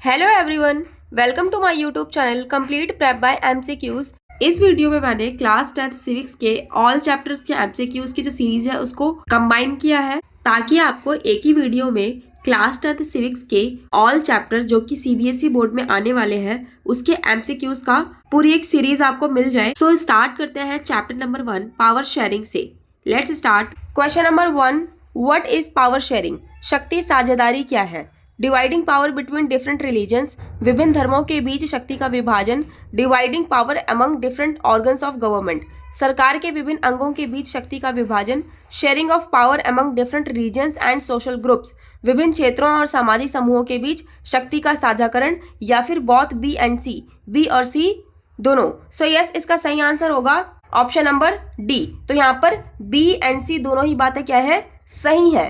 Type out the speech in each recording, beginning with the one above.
Hello everyone, welcome to my YouTube channel complete prep by MCQs. इस video में मैंने class 10 civics के all chapters के MCQs की जो सीरीज है उसको कंबाइन किया है ताकि आपको एक ही वीडियो में क्लास 10 सिविक्स के ऑल चैप्टर्स जो कि सीबीएसई बोर्ड में आने वाले हैं उसके एमसीक्यूज का पूरी एक सीरीज आपको मिल जाए। सो स्टार्ट करते हैं चैप्टर नंबर 1 पावर शेयरिंग से। Let's start. Question number 1, what is power sharing? शक्ति साझेदारी क्या है? Dividing power between different religions, विभिन्न धर्मों के बीच शक्ति का विभाजन। Dividing power among different organs of government, सरकार के विभिन्न अंगों के बीच शक्ति का विभाजन। Sharing of power among different regions and social groups, विभिन्न क्षेत्रों और सामाजिक समूहों के बीच शक्ति का साझाकरण। या फिर both B and C, B और सी दोनों। सो यस, इसका सही आंसर होगा ऑप्शन नंबर डी। तो यहाँ पर बी एंड सी दोनों ही बातें क्या है, सही है।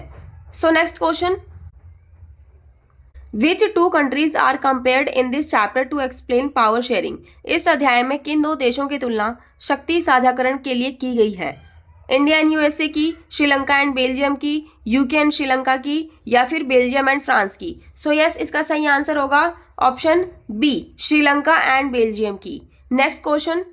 So next question, Which two countries are compared in this chapter to explain power sharing? इस अध्याय में किन दो देशों की तुलना शक्ति साझाकरण के लिए की गई है? इंडिया एंड यूएसए की, श्रीलंका एंड बेल्जियम की, यूके एंड श्रीलंका की, या फिर बेल्जियम एंड फ्रांस की। सो यस, इसका सही आंसर होगा option B, Sri Lanka and Belgium की। Next question,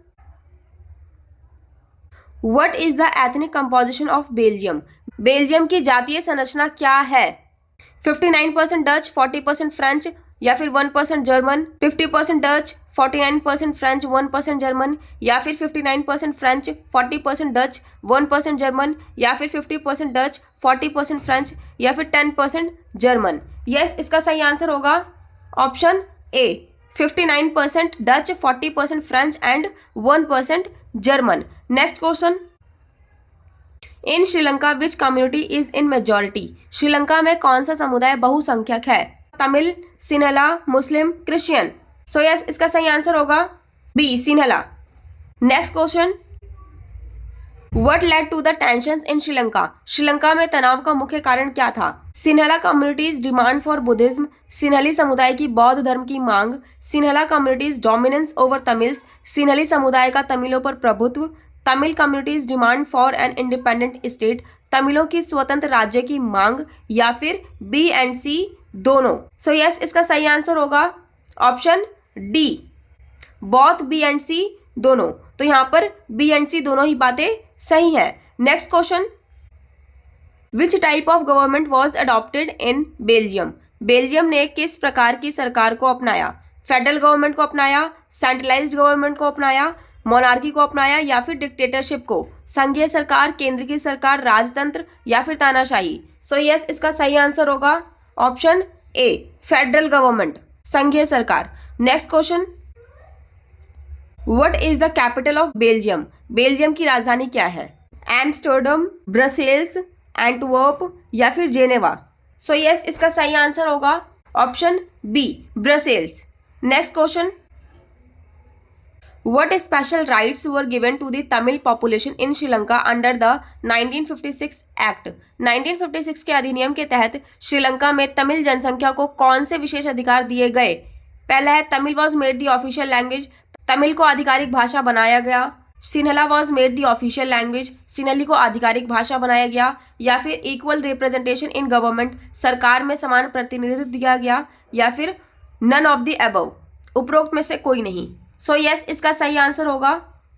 what is the ethnic composition of Belgium? Belgium की जातीय संरचना क्या है? 59% डच, 40% फ्रेंच, या फिर 1% जर्मन। 50% डच, 49% फ्रेंच, 1% जर्मन, या फिर 59% फ्रेंच, 40% डच, 1% जर्मन, या फिर 50% डच, 40% फ्रेंच, या फिर 10% जर्मन। यस, इसका सही आंसर होगा option A, 59% Dutch, 40% French and 1% German. Next question, in Sri Lanka which community is in majority? Sri Lanka में कौन सा समुदाय बहुसंख्यक है? Tamil, Sinhala, Muslim, Christian. So yes, इसका सही आंसर होगा B, Sinhala. Next question, what led to the tensions in Sri Lanka? Sri Lanka में तनाव का मुख्य कारण क्या था? Sinhala communities demand for Buddhism, Sinhali समुदाय की बौद्ध धर्म की मांग, सिन्हला communities dominance over Tamils, Sinhali समुदाय का तमिलों पर प्रभुत्व, Tamil communities demand for an independent state, तमिलों की स्वतंत्र राज्य की मांग, या फिर बी एंड सी दोनों। सो यस, इसका सही आंसर होगा option D, both B and C दोनों। तो यहाँ पर बी एंड सी दोनों ही बातें सही है। Next question, which type of government was adopted in Belgium? Belgium ने किस प्रकार की सरकार को अपनाया? फेडरल गवर्नमेंट को अपनाया, सेंट्रलाइज्ड गवर्नमेंट को अपनाया, मोनार्की को अपनाया, या फिर डिक्टेटरशिप को? संघीय सरकार, केंद्र की सरकार, राजतंत्र, या फिर तानाशाही? सो यस, इसका सही आंसर होगा ऑप्शन ए, फेडरल गवर्नमेंट, संघीय सरकार। Next question, what is the capital of Belgium? Belgium की राजधानी क्या है? एम्स्टर्डम, ब्रसेल्स, एंटवर्प, या फिर जेनेवा? सो यस, इसका सही आंसर होगा option B, Brussels. Next question, What special rights were given to the Tamil population in Sri Lanka under the 1956 Act? 1956 के अधिनियम के तहत श्रीलंका में तमिल जनसंख्या को कौन से विशेष अधिकार दिए गए? पहला है Tamil was made the official language, Tamil को आधिकारिक भाषा बनाया गया। Sinhala was made the official language, Sinhali को आधिकारिक भाषा बनाया गया। या फिर इक्वल रिप्रेजेंटेशन इन गवर्नमेंट, सरकार में समान प्रतिनिधित्व दिया गया। या फिर नन ऑफ द अबव, उपरोक्त में से कोई नहीं। सो यस, इसका सही आंसर होगा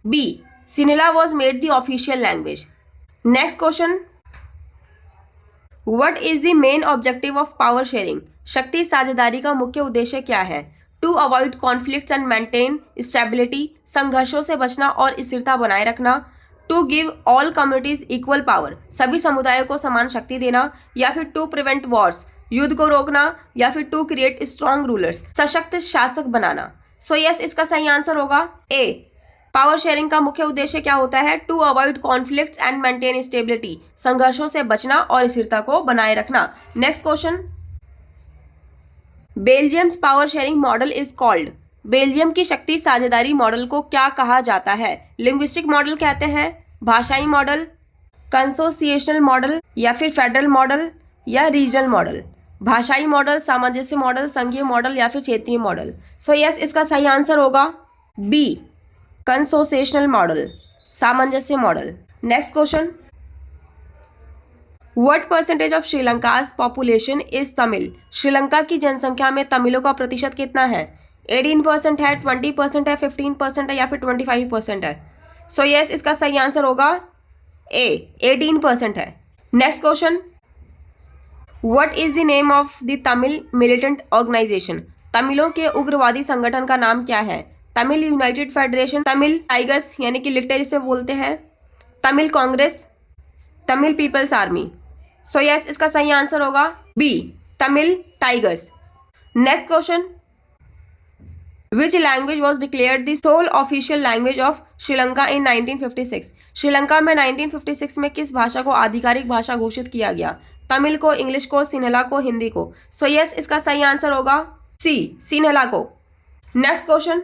B, Sinhala was made the official language. Next question, what is the main objective of power sharing? शक्ति साझेदारी का मुख्य उद्देश्य क्या है? To avoid conflicts and maintain stability, संघर्षों से बचना और स्थिरता बनाए रखना। To give all communities equal power, सभी समुदायों को समान शक्ति देना। या फिर टू प्रिवेंट वॉर्स, युद्ध को रोकना। या फिर टू क्रिएट स्ट्रॉन्ग रूलर्स, सशक्त शासक बनाना। सो यस, इसका सही आंसर होगा ए, पावर शेयरिंग का मुख्य उद्देश्य क्या होता है? To avoid conflicts and maintain stability, संघर्षों से बचना और स्थिरता को बनाए रखना। Next question, Belgium's power sharing model is called? Belgium की शक्ति साझेदारी मॉडल को क्या कहा जाता है? लिंग्विस्टिक मॉडल कहते हैं, भाषाई मॉडल, कंसोसिएशनल मॉडल, या फिर फेडरल मॉडल, या रीजनल मॉडल? भाषाई मॉडल, सामंजस्य मॉडल, संघीय मॉडल, या फिर क्षेत्रीय मॉडल? सो यस, इसका सही आंसर होगा बी, कंसोसिएशनल मॉडल, सामंजस्य model. Next question, What percentage of श्रीलंका's population is Tamil? Sri Lanka की जनसंख्या में तमिलों का प्रतिशत कितना है? 18% है, 20% है, 15% है या फिर 25% है? सो यस, इसका सही आंसर होगा ए, 18% है। Next question, what is the name of the Tamil militant organisation? तमिलों के उग्रवादी संगठन का नाम क्या है? तमिल यूनाइटेड फेडरेशन, तमिल टाइगर्स यानी कि लिट्टे जिसे बोलते हैं, तमिल कांग्रेस, तमिल पीपल्स आर्मी। सो यस, इसका सही आंसर होगा B, Tamil Tigers. Next question, which language was declared the sole official language of Sri Lanka in 1956? Sri Lanka में 1956 में किस भाषा को आधिकारिक भाषा घोषित किया गया? तमिल को, इंग्लिश को, सिन्हला को, हिंदी को? सो यस, इसका सही आंसर होगा सी, सिन्हला को। Next question,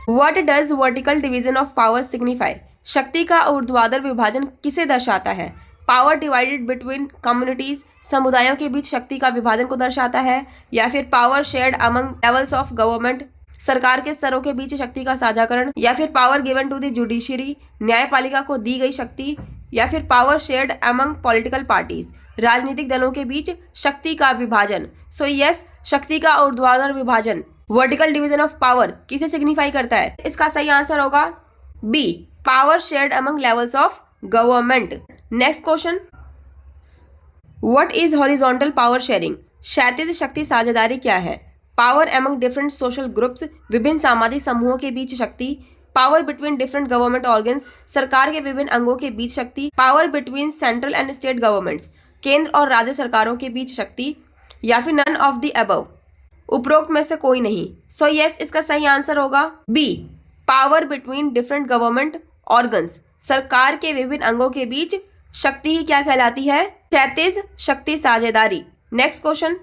what does vertical division of power signify? शक्ति का ऊर्ध्वाधर विभाजन किसे दर्शाता है? पावर डिवाइडेड बिटवीन कम्युनिटीज, समुदायों के बीच शक्ति का विभाजन को दर्शाता है, या फिर power shared among levels of government, सरकार के स्तरों के बीच शक्ति का साझाकरण, या फिर power given to the judiciary, न्यायपालिका को दी गई शक्ति, या फिर power shared among political parties, राजनीतिक दलों के बीच शक्ति का विभाजन। सो यस, शक्ति का ऊर्ध्वाधर विभाजन, वर्टिकल डिवीजन ऑफ पावर किसे सिग्निफाई करता है? इसका सही आंसर होगा B, power shared among levels of government. Next question, what is horizontal power sharing? क्षैतिज शक्ति साझेदारी क्या है? Power among different social groups, विभिन्न सामाजिक समूहों के बीच शक्ति, power between different government organs, सरकार के विभिन्न अंगों के बीच शक्ति, power between central and state governments, केंद्र और राज्य सरकारों के बीच शक्ति, या फिर नन ऑफ द अबव, उपरोक्त में से कोई नहीं। सो यस, इसका सही आंसर होगा B, power between different government organs, सरकार के विभिन्न अंगों के बीच शक्ति ही क्या कहलाती है? क्षैतिज शक्ति साझेदारी। Next question,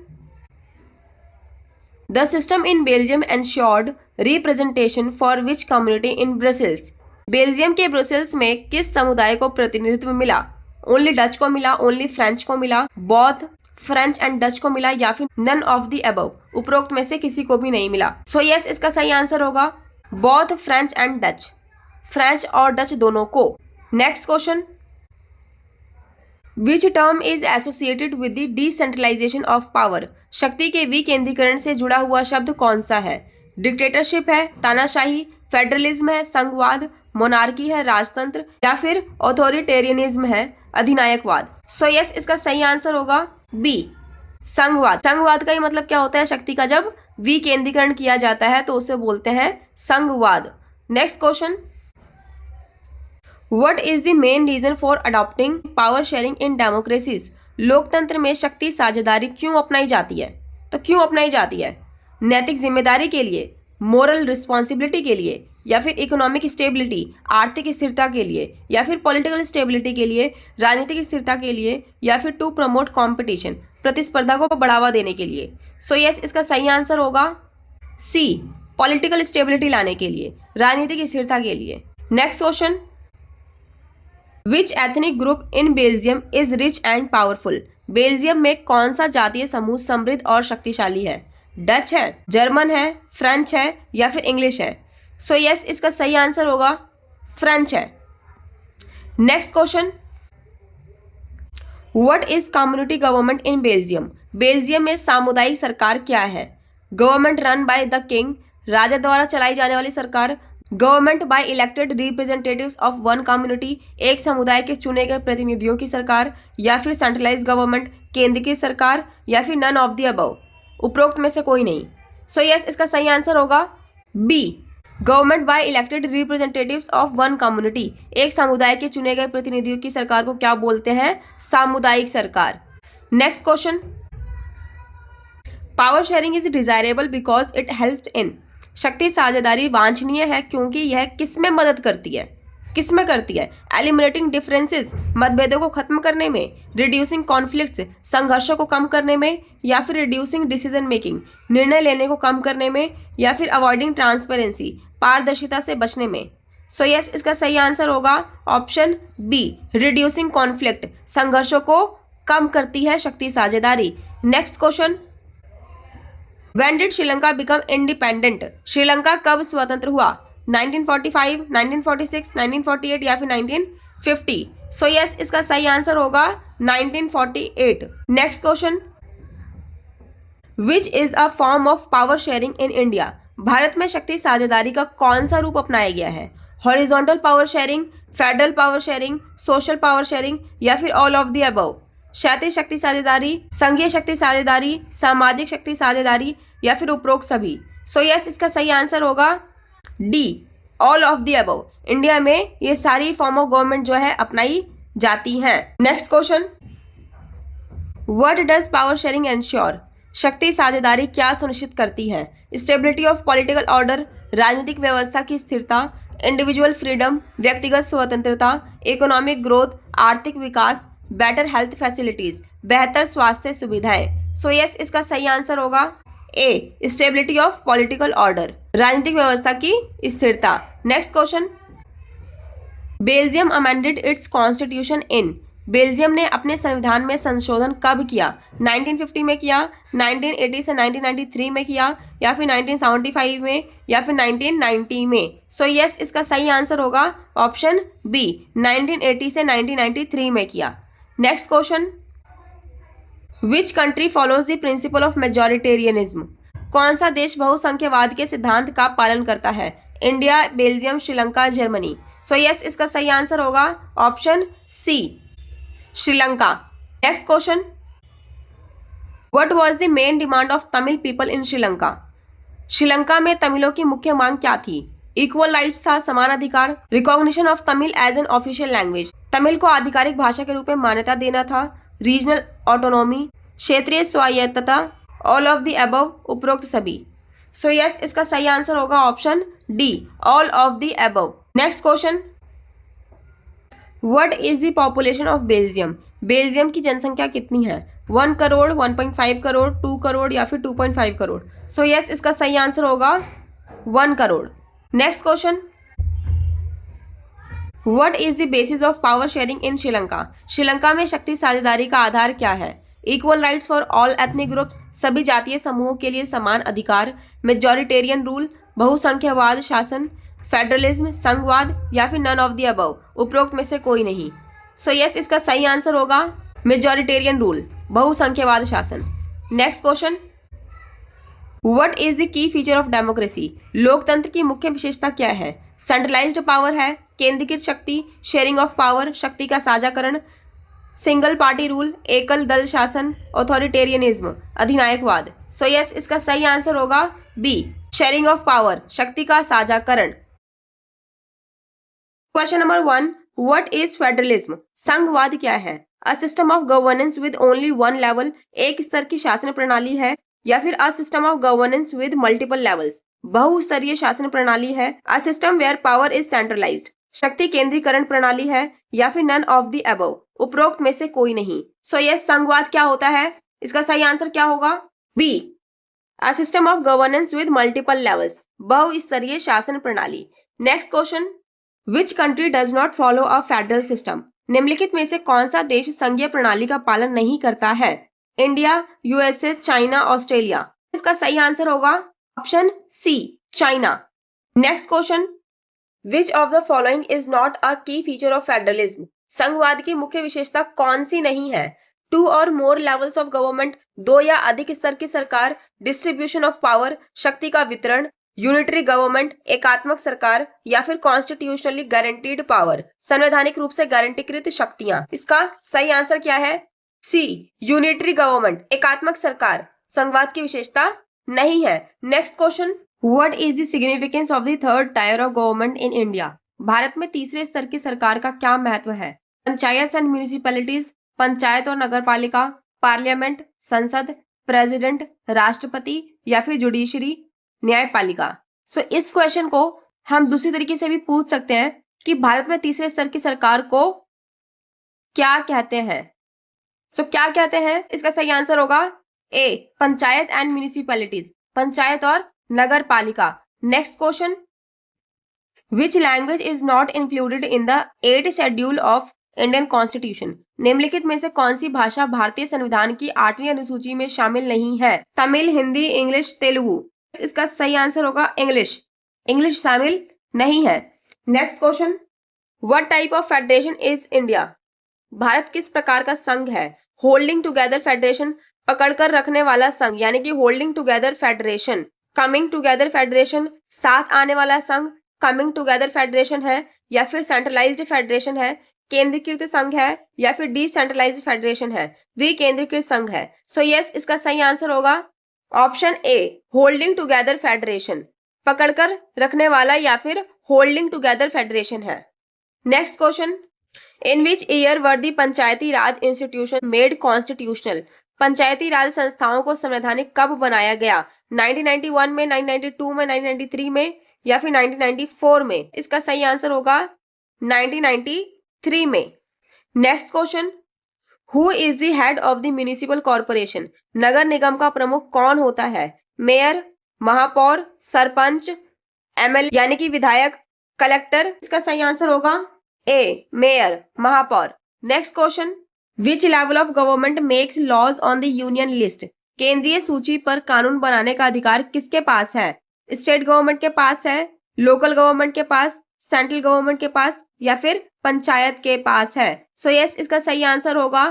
the system in Belgium ensured representation for which community in Brussels? Belgium के ब्रसेल्स में किस समुदाय को प्रतिनिधित्व मिला? ओनली डच को मिला, ओनली फ्रेंच को मिला, बोथ फ्रेंच एंड डच को मिला, या फिर नन ऑफ द अबव, उपरोक्त में से किसी को भी नहीं मिला? सो यस, इसका सही आंसर होगा both French and Dutch, French और डच दोनों को। Next question, which term is associated with the decentralisation of power? शक्ति के विकेंद्रीकरण से जुड़ा हुआ शब्द कौन सा है? डिक्टेटरशिप है, तानाशाही, फेडरलिज्म है, संघवाद, मोनार्की है, राजतंत्र, या फिर ऑथोरिटेरियनिज्म है, अधिनायकवाद? सो यस, इसका सही आंसर होगा बी, संघवाद। संघवाद का ही मतलब क्या होता है? शक्ति का जब विकेंद्रीकरण किया जाता है तो उसे बोलते हैं संघवाद। Next question, what is the main reason for adopting power sharing in democracies? लोकतंत्र में शक्ति साझेदारी क्यों अपनाई जाती है? तो क्यों अपनाई जाती है? नैतिक जिम्मेदारी के लिए, मोरल रिस्पॉन्सिबिलिटी के लिए, या फिर इकोनॉमिक स्टेबिलिटी, आर्थिक स्थिरता के लिए, या फिर पॉलिटिकल स्टेबिलिटी के लिए, राजनीतिक स्थिरता के लिए, या फिर टू प्रमोट कॉम्पिटिशन, प्रतिस्पर्धा को बढ़ावा देने के लिए? सो यस, इसका सही आंसर होगा सी, पॉलिटिकल स्टेबिलिटी लाने के लिए, राजनीतिक स्थिरता के लिए। Next question, which ethnic group in Belgium is rich and powerful? Belgium में कौन सा जातीय समूह समृद्ध और शक्तिशाली है? डच है, जर्मन है, फ्रेंच है, या फिर इंग्लिश है? सो यस, इसका सही आंसर होगा फ्रेंच है। Next question, what is community government in Belgium? Belgium में सामुदायिक सरकार क्या है? Government run by the king, राजा द्वारा चलाई जाने वाली सरकार, government by elected representatives of one community, एक समुदाय के चुने गए प्रतिनिधियों की सरकार, या फिर सेंट्रलाइज्ड गवर्नमेंट, केंद्र की सरकार, या फिर नन ऑफ द अबव, उपरोक्त में से कोई नहीं? सो यस, इसका सही आंसर होगा B, government by elected representatives of one community, एक समुदाय के चुने गए प्रतिनिधियों की सरकार को क्या बोलते हैं? सामुदायिक सरकार। Next question, power sharing is desirable because it help in? शक्ति साझेदारी वांछनीय है क्योंकि यह किसमें मदद करती है? किसमें करती है? एलिमिनेटिंग डिफरेंसेस, मतभेदों को खत्म करने में, रिड्यूसिंग कॉन्फ्लिक्ट्स, संघर्षों को कम करने में, या फिर रिड्यूसिंग डिसीजन मेकिंग, निर्णय लेने को कम करने में, या फिर अवॉइडिंग ट्रांसपेरेंसी, पारदर्शिता से बचने में? सो यस, इसका सही आंसर होगा ऑप्शन बी, रिड्यूसिंग कॉन्फ्लिक्ट, संघर्षों को कम करती है शक्ति साझेदारी। Next question, when did Sri Lanka become independent? Sri Lanka कब स्वतंत्र हुआ? 1945, 1946, 1948 या फिर 1950? सो यस, इसका सही आंसर होगा 1948। Next question, which is a form of power sharing in India? Bharat में शक्ति साझेदारी का कौन सा रूप अपनाया गया है? Horizontal power sharing, federal power sharing, social power sharing या फिर ऑल ऑफ द अबव? क्षैतिज शक्ति साझेदारी, संघीय शक्ति साझेदारी, सामाजिक शक्ति साझेदारी या फिर उपरोक्त सभी? सो यस, इसका सही आंसर होगा D, all of the above. India में ये सारी फॉर्म ऑफ गवर्नमेंट जो है अपनाई जाती हैं। Next question, what does power sharing ensure? शक्ति साझेदारी क्या सुनिश्चित करती है? स्टेबिलिटी ऑफ पॉलिटिकल ऑर्डर, राजनीतिक व्यवस्था की स्थिरता, इंडिविजुअल फ्रीडम, व्यक्तिगत स्वतंत्रता, इकोनॉमिक ग्रोथ, आर्थिक विकास, बेटर हेल्थ फैसिलिटीज, बेहतर स्वास्थ्य सुविधाएं? सो यस, इसका सही आंसर होगा ए, स्टेबिलिटी ऑफ पॉलिटिकल ऑर्डर, राजनीतिक व्यवस्था की स्थिरता। Next question, Belgium amended it's constitution in? Belgium ने अपने संविधान में संशोधन कब किया? 1950 में किया, 1980 से 1993 में किया या फिर 1975 में या फिर 1990 में? सो यस, इसका सही आंसर होगा ऑप्शन बी, 1980 से 1993 में किया। Next question, which country follows the principle of majoritarianism? कौन सा देश बहुसंख्यवाद के सिद्धांत का पालन करता है? India, Belgium, Sri Lanka, Germany? So yes, इसका सही आंसर होगा option C, Sri Lanka. Next question, what was the main demand of Tamil people in Sri Lanka? Sri Lanka में तमिलों की मुख्य मांग क्या थी? इक्वल राइट्स था, समान अधिकार, recognition of Tamil as an official language, Tamil को आधिकारिक भाषा के रूप में मान्यता देना था, रीजनल ऑटोनॉमी, क्षेत्रीय स्वायत्तता, ऑल ऑफ द अबव, उपरोक्त सभी? सो यस, इसका सही आंसर होगा option D, all of the above. Next question, what is the population of Belgium? Belgium की जनसंख्या कितनी है? 1 करोड़, 1.5 करोड़, 2 करोड़ या फिर 2.5 करोड़? सो यस, इसका सही आंसर होगा 1 crore. Next question, what is the basis of power sharing इन श्रीलंका? श्रीलंका में शक्ति साझेदारी का आधार क्या है? Equal rights for all ethnic groups, सभी जातीय समूहों के लिए समान अधिकार, मेजॉरिटेरियन रूल, बहुसंख्यवाद शासन, फेडरलिज्म, संघवाद या फिर नन ऑफ द अबव, उपरोक्त में से कोई नहीं? सो यस, इसका सही आंसर होगा मेजॉरिटेरियन रूल, बहुसंख्यवाद शासन। Next question, what is the key feature of democracy? लोकतंत्र की मुख्य विशेषता क्या है? सेंट्रलाइज्ड पावर है, केंद्रीकृत शक्ति, शेयरिंग ऑफ पावर, शक्ति का साझाकरण, सिंगल पार्टी रूल, एकल दल शासन, ऑथोरिटेरियनिज्म, अधिनायकवाद? सो यस, इसका सही आंसर होगा बी, शेयरिंग ऑफ पावर, शक्ति का साझाकरण। Question number 1, what is federalism? संघवाद क्या है? A system of governance with only one level, एक स्तर की शासन प्रणाली है या फिर a system of governance with multiple levels, बहुस्तरीय शासन प्रणाली है, a system where power is centralised, शक्ति केंद्रीकरण प्रणाली है या फिर नन ऑफ द अबव, उपरोक्त में से कोई नहीं? सो यस, संघवाद क्या होता है? इसका सही आंसर क्या होगा? B, a system of governance with multiple levels, बहुस्तरीय शासन प्रणाली। Next question, which country does not follow a federal system? निम्नलिखित में से कौन सा देश संघीय प्रणाली का पालन नहीं करता है? India, USA, China, Australia? इसका सही आंसर होगा option C, China. Next question, which of the following is not a key feature of federalism? संघवाद की मुख्य विशेषता कौन सी नहीं है? 2 और मोर लेवल्स ऑफ गवर्नमेंट, 2 या अधिक स्तर की सरकार, डिस्ट्रीब्यूशन ऑफ पावर, शक्ति का वितरण, यूनिटरी गवर्नमेंट, एकात्मक सरकार या फिर कॉन्स्टिट्यूशनली गारंटीड पावर, संवैधानिक रूप से गारंटीकृत शक्तियां? इसका सही आंसर क्या है? सी, यूनिटरी गवर्नमेंट, एकात्मक सरकार, संघवाद की विशेषता नहीं है। Next question, what is the significance of the third tier of government in India? Bharat में तीसरे स्तर की सरकार का क्या महत्व है? पंचायत एंड म्यूनिसिपैलिटीज, पंचायत और नगरपालिका, पार्लियामेंट, संसद, प्रेसिडेंट, राष्ट्रपति या फिर जुडिशरी, न्यायपालिका? सो इस क्वेश्चन को हम दूसरी तरीके से भी पूछ सकते हैं कि भारत में तीसरे स्तर की सरकार को क्या कहते हैं? सो क्या कहते हैं? इसका सही आंसर होगा ए, पंचायत एंड म्यूनिसिपैलिटीज, पंचायत और नगर पालिका। Next question, which language is not included in the 8th schedule of Indian constitution? निम्नलिखित में से कौन सी भाषा भारतीय संविधान की 8वीं अनुसूची में शामिल नहीं है? तमिल, हिंदी, इंग्लिश, तेलुगु? इसका सही आंसर होगा इंग्लिश, इंग्लिश शामिल नहीं है। Next question, what type of federation is India? Bharat किस प्रकार का संघ है? होल्डिंग टुगेदर फेडरेशन, पकड़कर रखने वाला संघ यानी कि holding together federation. Coming together federation, साथ आने वाला संघ कमिंग टुगेदर फेडरेशन है, या फिर सेंट्रलाइज्ड फेडरेशन है, केंद्रीकृत संघ है, या फिर डिसेंट्रलाइज्ड फेडरेशन है, विकेंद्रीकृत संघ है। सो यस, इसका सही आंसर होगा option A, holding together federation. पकड़कर रखने वाला या फिर होल्डिंग टुगेदर फेडरेशन है। Next question, in which year were the panchayati raj institution made constitutional? Panchayati raj संस्थाओं को संवैधानिक कब बनाया गया? 1991 में, 1992 में, 1993 में, या फिर 1994 में? इसका सही आंसर होगा 1993 में। Next question, who is the head of the municipal corporation? नगर निगम का प्रमुख कौन होता है? मेयर, महापौर, सरपंच, एमएलए यानी कि विधायक, कलेक्टर? इसका सही आंसर होगा ए, मेयर, महापौर। Next question, which level of government makes laws on the union list? केंद्रीय सूची पर कानून बनाने का अधिकार किसके पास है? स्टेट गवर्नमेंट के पास है, लोकल गवर्नमेंट के पास, सेंट्रल गवर्नमेंट के पास, या फिर पंचायत के पास है? सो यस, इसका सही आंसर होगा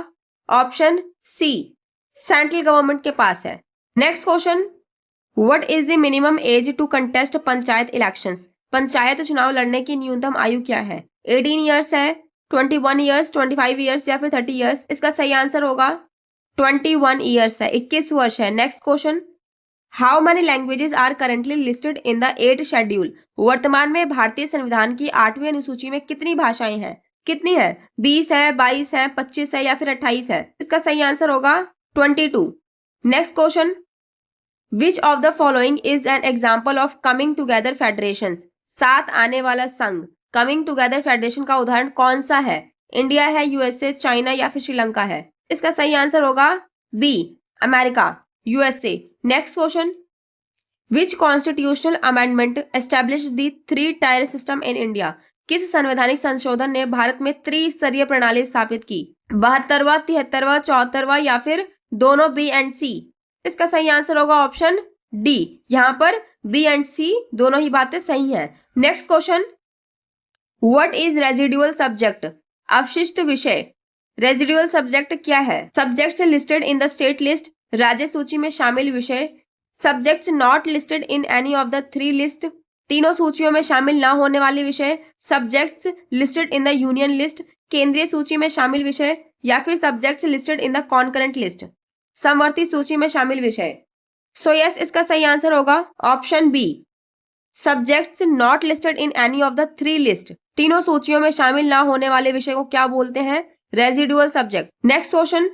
ऑप्शन सी, सेंट्रल गवर्नमेंट के पास है। Next question, what is the minimum age to contest panchayat elections? Panchayat चुनाव लड़ने की न्यूनतम आयु क्या है? 18 ईयर्स है, 21 ईयर्स, 25 ईयर्स, या फिर 30 ईयर्स? इसका सही आंसर होगा 21 ईयर्स है, 21 वर्ष है। Next question, how many languages are currently listed in the 8th schedule? वर्तमान में भारतीय संविधान की 8वीं अनुसूची में कितनी भाषाएं हैं? कितनी है? 20 है, 22 है, 25 है, या फिर 28 है? इसका सही आंसर होगा 22। Next question, which of the following is an example of coming together federation? साथ आने वाला संघ, कमिंग टुगेदर फेडरेशन का उदाहरण कौन सा है? इंडिया है, यूएसए, चाइना, या फिर श्रीलंका है? इसका सही आंसर होगा B, America, USA. Next question, which constitutional amendment establish the 3 tier system in India? किस संवैधानिक संशोधन ने भारत में त्रिस्तरीय प्रणाली स्थापित की? 72वां, 73वां, 74वां, या फिर दोनों बी एंड सी? इसका सही आंसर होगा ऑप्शन डी, यहां पर बी एंड सी दोनों ही बातें सही हैं। Next question, what is residual subject? अवशिष्ट विषय। रेजिडुअल सब्जेक्ट क्या है? Subjects listed in the state list, राज्य सूची में शामिल विषय, subjects not listed in any of the 3 list, तीनों सूचियों में शामिल न होने वाले विषय, subjects listed in the union list, केंद्रीय सूची में शामिल विषय, या फिर subjects listed in the concurrent list, समवर्ती सूची में शामिल विषय। सो यस, इसका सही आंसर होगा option B, subjects not listed in any of the 3 list, तीनों सूचियों में शामिल ना होने वाले विषय को क्या बोलते हैं? Residual subject. Next question,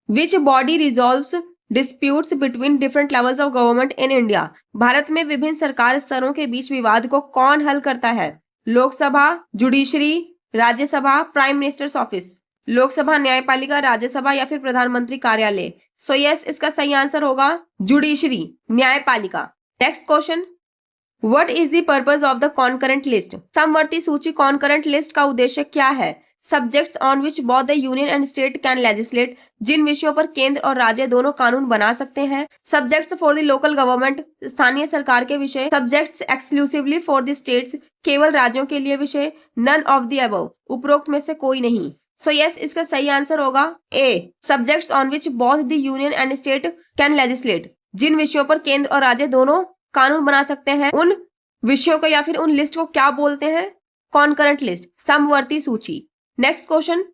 which body resolves disputes between different levels of government in India? Bharat में विभिन्न सरकार स्तरों के बीच विवाद को कौन हल करता है? Lok Sabha, judiciary, Rajya Sabha, prime minister's office? Lok Sabha, न्यायपालिका, राज्यसभा, या फिर प्रधानमंत्री कार्यालय? सो यस, इसका सही आंसर होगा जुडिशरी, न्यायपालिका। Next question, what is the purpose of the concurrent list? समवर्ती सूची कॉन्करेंट लिस्ट का उद्देश्य क्या है? Subjects on which both the union and state can legislate, जिन विषयों पर केंद्र और राज्य दोनों कानून बना सकते हैं। Subjects for the local government, स्थानीय सरकार के विषय। Subjects exclusively for the states, केवल राज्यों के लिए विषय। नन ऑफ द अबव, उपरोक्त में से कोई नहीं। सो यस, इसका सही आंसर होगा A, subjects on which both the union and state can legislate, जिन विषयों पर केंद्र और राज्य दोनों कानून बना सकते हैं, उन विषयों को या फिर उन लिस्ट को क्या बोलते हैं? कॉन्करेंट लिस्ट, समवर्ती सूची। Next question,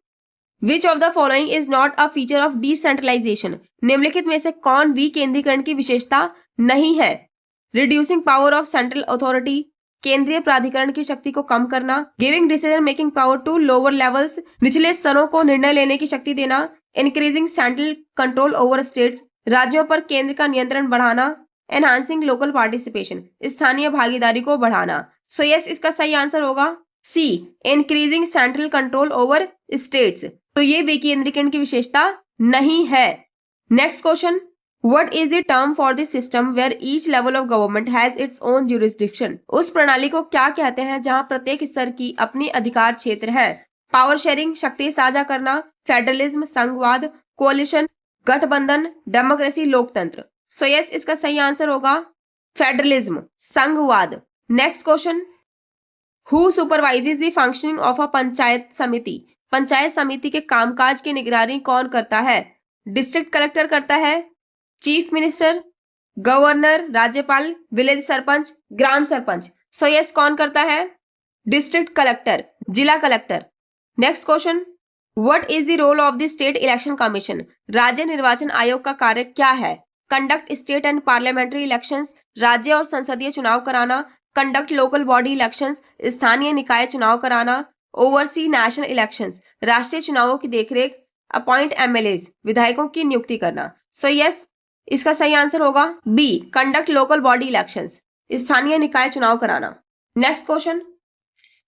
which of the following is not a feature of decentralisation? निम्नलिखित में से कौन विकेंद्रीकरण की विशेषता नहीं है? Reducing power of central authority, केंद्रीय प्राधिकरण की शक्ति को कम करना, giving decision making power to lower levels, निचले स्तरों को निर्णय लेने की शक्ति देना, increasing central control over states, राज्यों पर केंद्र का नियंत्रण बढ़ाना, एनहांसिंग लोकल पार्टिसिपेशन, स्थानीय भागीदारी को बढ़ाना। सो यस, इसका सही आंसर होगा C, increasing central control over states. तो ये विकेंद्रीकरण की विशेषता नहीं है। Next question, what is the term for the system where each level of government has its own jurisdiction? उस प्रणाली को क्या कहते हैं जहां प्रत्येक स्तर की अपनी अधिकार क्षेत्र है? पावर शेयरिंग, शक्ति साझा करना, फेडरलिज्म, संघवाद, कोalition, गठबंधन, डेमोक्रेसी, लोकतंत्र? सो यस, इसका सही आंसर होगा फेडरलिज्म, संघवाद। Next question, who supervises the functioning of a panchayat समिति? पंचायत समिति के कामकाज की निगरानी कौन करता है? डिस्ट्रिक्ट कलेक्टर करता है, चीफ मिनिस्टर, गवर्नर, राज्यपाल, विलेज सरपंच, ग्राम सरपंच। सो यस, कौन करता है? डिस्ट्रिक्ट कलेक्टर, जिला collector. Next question, what is the role of the state election commission? राज्य निर्वाचन आयोग का कार्य क्या है? Conduct state and parliamentary elections, राज्य और संसदीय चुनाव कराना, कंडक्ट लोकल बॉडी इलेक्शंस, स्थानीय निकाय चुनाव कराना, ओवरसी नेशनल इलेक्शंस, राष्ट्रीय चुनावों की देखरेख, अपॉइंट एमएलएज, विधायकों की नियुक्ति करना। सो यस, इसका सही आंसर होगा B, conduct local body elections, स्थानीय निकाय चुनाव कराना। Next question,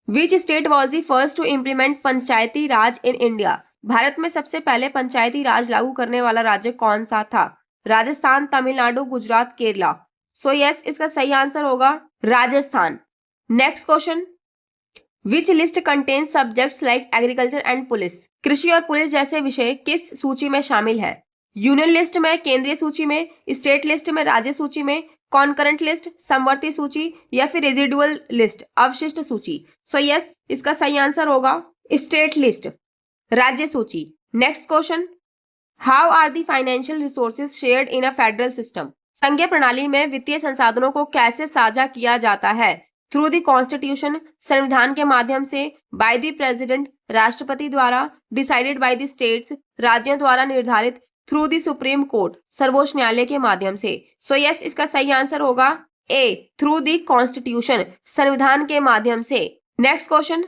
which state was the first to implement panchayati raj in India? Bharat में सबसे पहले पंचायती राज लागू करने वाला राज्य कौन सा था? राजस्थान, तमिलनाडु, गुजरात, केरला। सो यस, इसका सही आंसर होगा Rajasthan. Next question, which list contains subjects like agriculture and police? कृषि और पुलिस जैसे विषय किस सूची में शामिल है? यूनियन लिस्ट में, केंद्रीय सूची में, स्टेट लिस्ट में, राज्य सूची में, कॉन्करेंट लिस्ट, समवर्ती सूची, या फिर रेजिडुअल लिस्ट, अवशिष्ट सूची। सो यस, इसका सही आंसर होगा स्टेट लिस्ट, राज्य सूची। Next question, how are the financial resources shared in a federal system? संघीय प्रणाली में वित्तीय संसाधनों को कैसे साझा किया जाता है? थ्रू द कॉन्स्टिट्यूशन, संविधान के माध्यम से, बाय द प्रेसिडेंट, राष्ट्रपति द्वारा, डिसाइडेड बाय द स्टेट्स, राज्यों द्वारा निर्धारित, थ्रू द सुप्रीम कोर्ट, सर्वोच्च न्यायालय के माध्यम से। सो यस, इसका सही आंसर होगा ए, थ्रू द कॉन्स्टिट्यूशन, संविधान के माध्यम से। Next question,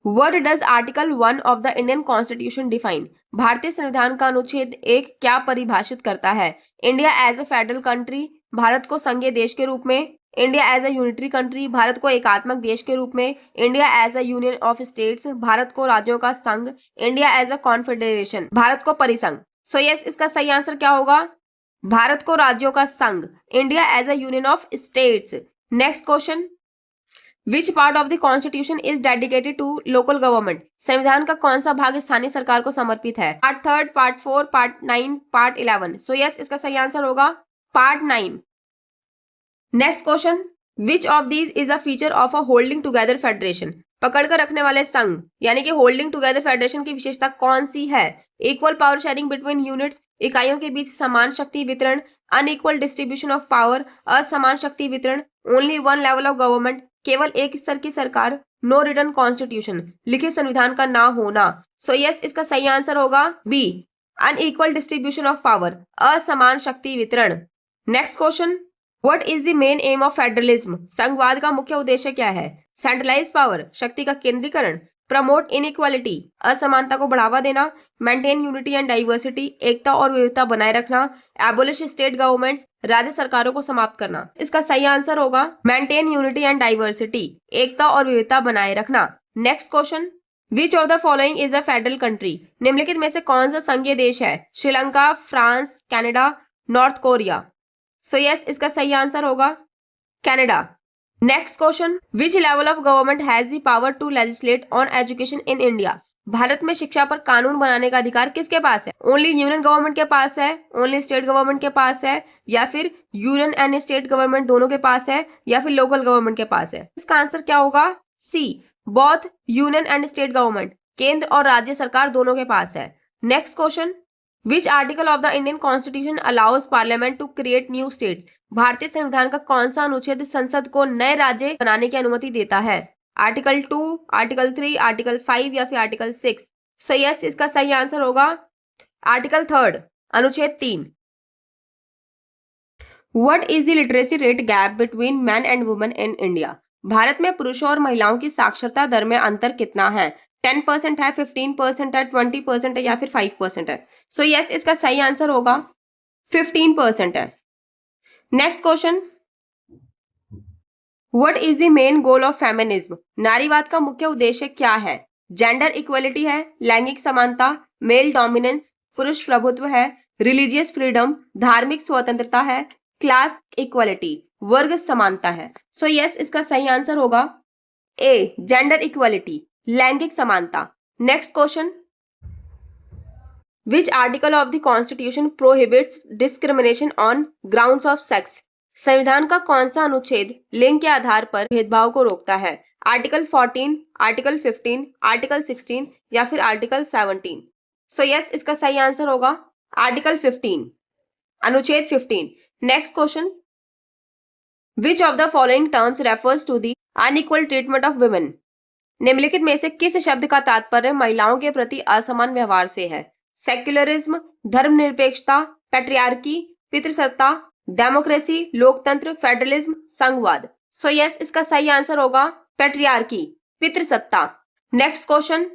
what does article 1 of the Indian constitution define? भारतीय संविधान का अनुच्छेद 1 क्या परिभाषित करता है? India as a federal country, भारत को संघीय देश के रूप में, India as a unitary country, भारत को एकात्मक देश के रूप में, India as a union of states, भारत को राज्यों का संघ, इंडिया एज अ कॉन्फेडरेशन, भारत को परिसंघ। सो यस, इसका सही आंसर क्या होगा? भारत को राज्यों का संघ, India as a union of states. Next question, which part of the constitution is dedicated to local government? संविधान का कौन सा भाग स्थानीय सरकार को समर्पित है? Part 3, part 4, part 9, part 11। सो यस, इसका सही आंसर होगा part 9। Next question, which of these is a feature of a holding together federation? पकड़कर रखने वाले संघ यानी कि होल्डिंग टुगेदर फेडरेशन की विशेषता कौन सी है? Equal power sharing between units, इकाइयों के बीच समान शक्ति वितरण, अनइक्वल डिस्ट्रीब्यूशन ऑफ पावर, असमान शक्ति वितरण, only one level of government, केवल एक स्तर की सरकार, नो रिटन कॉन्स्टिट्यूशन, लिखित संविधान का ना होना। सो यस, इसका सही आंसर होगा B, unequal distribution of power, असमान शक्ति वितरण। Next question, what is the main aim of federalism? संघवाद का मुख्य उद्देश्य क्या है? सेंट्रलाइज पावर, शक्ति का केंद्रीकरण, प्रमोट इनइक्वालिटी, असमानता को बढ़ावा देना, मेंटेन यूनिटी एंड डाइवर्सिटी, एकता और विविधता बनाए रखना, एबोलिश स्टेट गवर्नमेंट्स, राज्य सरकारों को समाप्त करना। इसका सही आंसर होगा मेंटेन यूनिटी एंड डाइवर्सिटी, एकता और विविधता बनाए रखना। Next question, which of the following is a federal country? निम्नलिखित में से कौन सा संघीय देश है? Sri Lanka, France, Canada, North Korea. So yes, इसका सही आंसर होगा Canada. Next question, which level of government has the power to legislate on education in India? Bharat में शिक्षा पर कानून बनाने का अधिकार किसके पास है? ओनली यूनियन गवर्नमेंट के पास है, ओनली स्टेट गवर्नमेंट के पास है, या फिर यूनियन एंड स्टेट गवर्नमेंट दोनों के पास है, या फिर लोकल गवर्नमेंट के पास है? इसका आंसर क्या होगा? C, both union and state government, केंद्र और राज्य सरकार दोनों के पास है। Next question, which article of the Indian constitution allows parliament to create new states? भारतीय संविधान का कौन सा अनुच्छेद संसद को नए राज्य बनाने की अनुमति देता है? आर्टिकल 2, आर्टिकल 3, आर्टिकल 5 या फिर आर्टिकल 6? सो यस, इसका सही आंसर होगा आर्टिकल 3, अनुच्छेद 3। What is the literacy rate gap between man and women in India? Bharat में पुरुषों और महिलाओं की साक्षरता दर में अंतर कितना है? 10% है, 15% है, 20% है, या फिर 5% है? सो यस, इसका सही आंसर होगा 15% है। Next question, what is the main goal of feminism? नारीवाद का मुख्य उद्देश्य क्या है? जेंडर इक्वलिटी है, लैंगिक समानता, मेल डोमिनेंस, पुरुष प्रभुत्व है, रिलीजियस फ्रीडम, धार्मिक स्वतंत्रता है, क्लास इक्वलिटी, वर्ग समानता है? सो यस, इसका सही आंसर होगा ए, जेंडर इक्वलिटी, लैंगिक समानता। Next question, which article of the constitution prohibits discrimination on grounds of sex? संविधान का कौन सा अनुच्छेद लिंग के आधार पर भेदभाव को रोकता है? आर्टिकल 14, आर्टिकल 15, आर्टिकल 16 या फिर आर्टिकल 17? सो यस, इसका सही आंसर होगा आर्टिकल 15, अनुच्छेद 15। Next question, which of the following terms refers to the unequal treatment of women? निम्नलिखित में से किस शब्द का तात्पर्य महिलाओं के प्रति असमान व्यवहार से है? सेक्युलरिज्म, धर्मनिरपेक्षता, पैट्रियार्की, पितृसत्ता, डेमोक्रेसी, लोकतंत्र, फेडरलिज्म, संघवाद। सो यस, इसका सही आंसर होगा पैट्रियार्की, पितृसत्ता। Next question,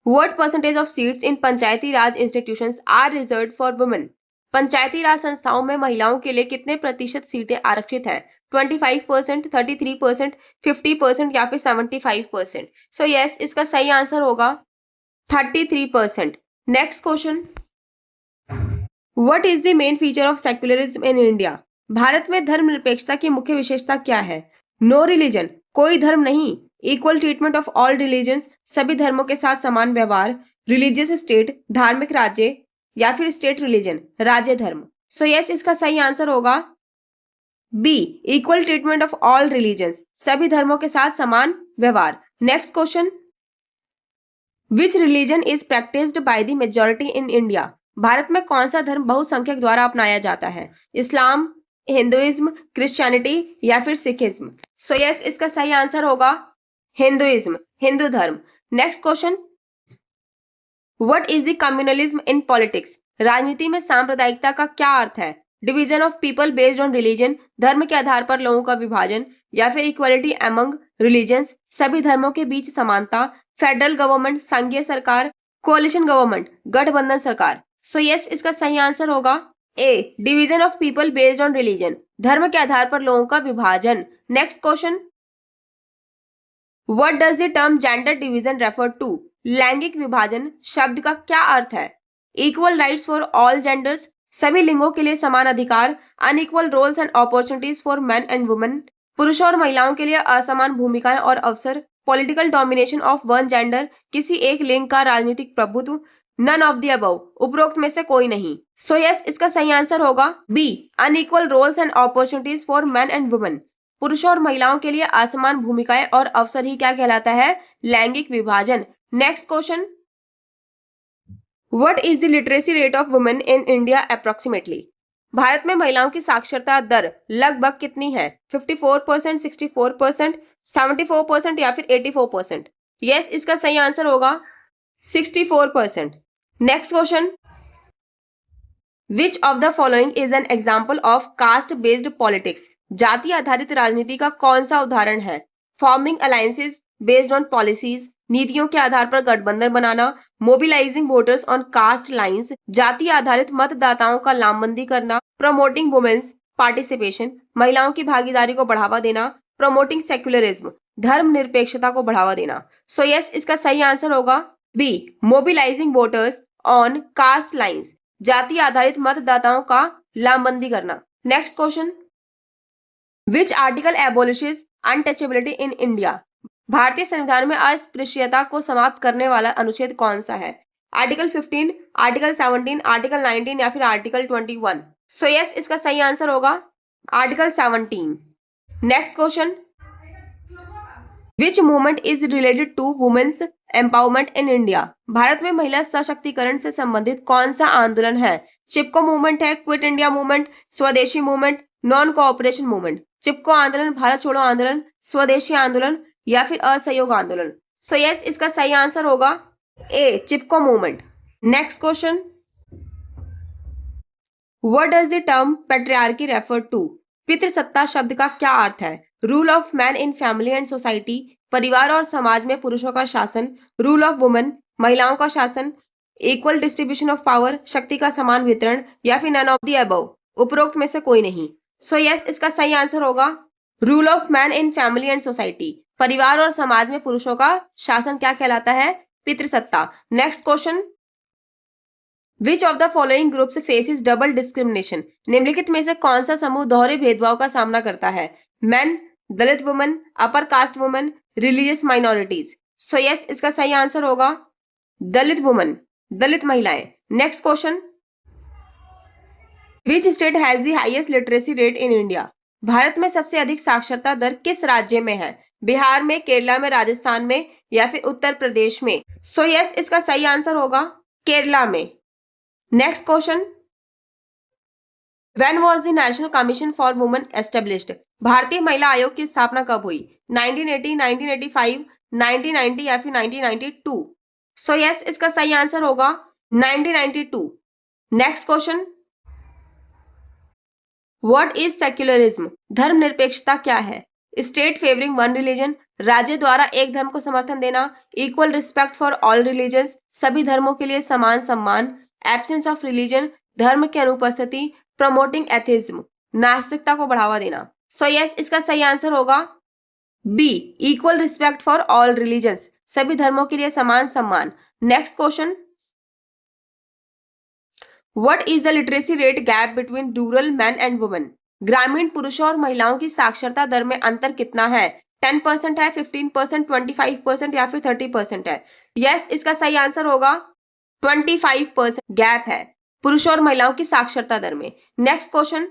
what percentage of seats in panchayati raj institutions are reserved for women? Panchayati raj संस्थाओं में महिलाओं के लिए कितने प्रतिशत सीटें आरक्षित है? 25%, 33%, 50% या फिर 75%? सो यस, इसका सही आंसर होगा 33%। Next question, what is the main feature of secularism in India? Bharat में धर्मनिरपेक्षता की मुख्य विशेषता क्या है? नो रिलीजन, कोई धर्म नहीं। Equal treatment of all religions, सभी धर्मों के साथ समान व्यवहार। रिलीजियस स्टेट, धार्मिक राज्य या फिर स्टेट रिलीजन, राज्य धर्म। सो यस, इसका सही आंसर होगा B, equal treatment of all religions, सभी धर्मों के साथ समान व्यवहार। Next question, which religion is practised by the majority in India? Bharat में कौन सा धर्म बहुसंख्यक द्वारा अपनाया जाता है? इस्लाम, हिंदुइज्म, क्रिश्चियनिटी या फिर सिखिज्म? सो यस, इसका सही आंसर होगा हिंदुइज्म, हिंदू धर्म। Next question, what is the communalism in politics? राजनीति में सांप्रदायिकता का क्या अर्थ है? Division of people based on religion, धर्म के आधार पर लोगों का विभाजन या फिर इक्वलिटी अमंग रिलीजन्स, सभी धर्मों के बीच समानता, फेडरल गवर्नमेंट, संघीय सरकार, कोalition गवर्नमेंट, गठबंधन सरकार। सो यस, इसका सही आंसर होगा A, division of people based on religion, धर्म के आधार पर लोगों का विभाजन। Next question, what does the term gender division refer to? लैंगिक विभाजन शब्द का क्या अर्थ है? Equal rights for all genders, सभी लिंगों के लिए समान अधिकार। Unequal roles and opportunities for men and women, पुरुषों और महिलाओं के लिए असमान भूमिकाएं और अवसर। Political domination of one gender, किसी एक लिंग का राजनीतिक प्रभुत्व। नन ऑफ द अबव, उपरोक्त में से कोई नहीं। सो यस, इसका सही आंसर होगा B, unequal roles and opportunities for men and women, पुरुषों और महिलाओं के लिए असमान भूमिकाएं और अवसर ही क्या कहलाता है? लैंगिक विभाजन। Next question, what is the literacy rate of women in India approximately? Bharat में महिलाओं की साक्षरता दर लगभग कितनी है? 54%, 64%, 74% या फिर 84%? यस, इसका सही आंसर होगा 64%। Next question, which of the following is an example of caste based politics? जाति आधारित राजनीति का कौन सा उदाहरण है? Forming alliances based on policies, नीतियों के आधार पर गठबंधन बनाना। Mobilising voters on caste lines, जाति आधारित मतदाताओं का लामबंदी करना। प्रमोटिंग वुमेन्स पार्टिसिपेशन, महिलाओं की भागीदारी को बढ़ावा देना। प्रमोटिंग सेक्युलरिज्म, धर्म निरपेक्षता को बढ़ावा देना। सो यस, इसका सही आंसर होगा B, mobilising voters on caste lines, जाति आधारित मतदाताओं का लामबंदी करना। Next question, which article abolishes untouchability in India? भारतीय संविधान में अस्पृश्यता को समाप्त करने वाला अनुच्छेद कौन सा है? आर्टिकल 15, आर्टिकल 17, आर्टिकल 19 या फिर आर्टिकल 21? सो यस, इसका सही आंसर होगा article 17। Next question, which movement is related to women's empowerment in India? Bharat में महिला सशक्तिकरण से संबंधित कौन सा आंदोलन है? चिपको मूवमेंट है, quit India movement, Swadeshi movement, non cooperation movement? Chipko आंदोलन, भारत छोड़ो आंदोलन, स्वदेशी आंदोलन या फिर असहयोग आंदोलन? सो यस, इसका सही आंसर होगा A, Chipko movement. Next question, what does the term patriarchy refer to? पितृसत्ता शब्द का क्या अर्थ है? Rule of man in family and society, परिवार और समाज में पुरुषों का शासन। रूल ऑफ वुमेन, महिलाओं का शासन। इक्वल डिस्ट्रीब्यूशन ऑफ पावर, शक्ति का समान वितरण या फिर नन ऑफ द अबव, उपरोक्त में से कोई नहीं। सो यस, इसका सही आंसर होगा rule of man in family and society, परिवार और समाज में पुरुषों का शासन क्या कहलाता है? पितृसत्ता। Next question, which of the following groups faces double discrimination? निम्नलिखित में से कौन सा समूह दोहरे भेदभाव का सामना करता है? Men, Dalit women, upper caste women, religious minorities? So yes, इसका सही आंसर होगा दलित वुमेन, दलित महिलाएं। Next question, which state has the highest literacy rate in India? Bharat में सबसे अधिक साक्षरता दर किस राज्य में है? बिहार में, केरला में, राजस्थान में या फिर उत्तर प्रदेश में? सो यस, इसका सही आंसर होगा केरला में। Next question, when was the national commission for women established? भारतीय महिला आयोग की स्थापना कब हुई? 1980, 1985, 1990 या फिर 1992? सो यस, इसका सही आंसर होगा 1992। Next question, what is secularism? धर्मनिरपेक्षता क्या है? स्टेट फेवरिंग वन रिलीजन, राज्य द्वारा एक धर्म को समर्थन देना, equal respect for all religions, सभी धर्मों के लिए समान सम्मान, एब्सेंस ऑफ रिलीजन, धर्म की अनुपस्थिति, प्रमोटिंग एथिज्म, नास्तिकता को बढ़ावा देना? सो यस, इसका सही आंसर होगा B, equal respect for all religions, सभी धर्मों के लिए समान सम्मान। Next question, What is the literacy rate gap between rural men and women? ग्रामीण पुरुषों और महिलाओं की साक्षरता दर में अंतर कितना है? 10% है, 15%, 25% या फिर 30% है? यस, इसका सही आंसर होगा 25% गैप है पुरुषों और महिलाओं की साक्षरता दर में। Next question,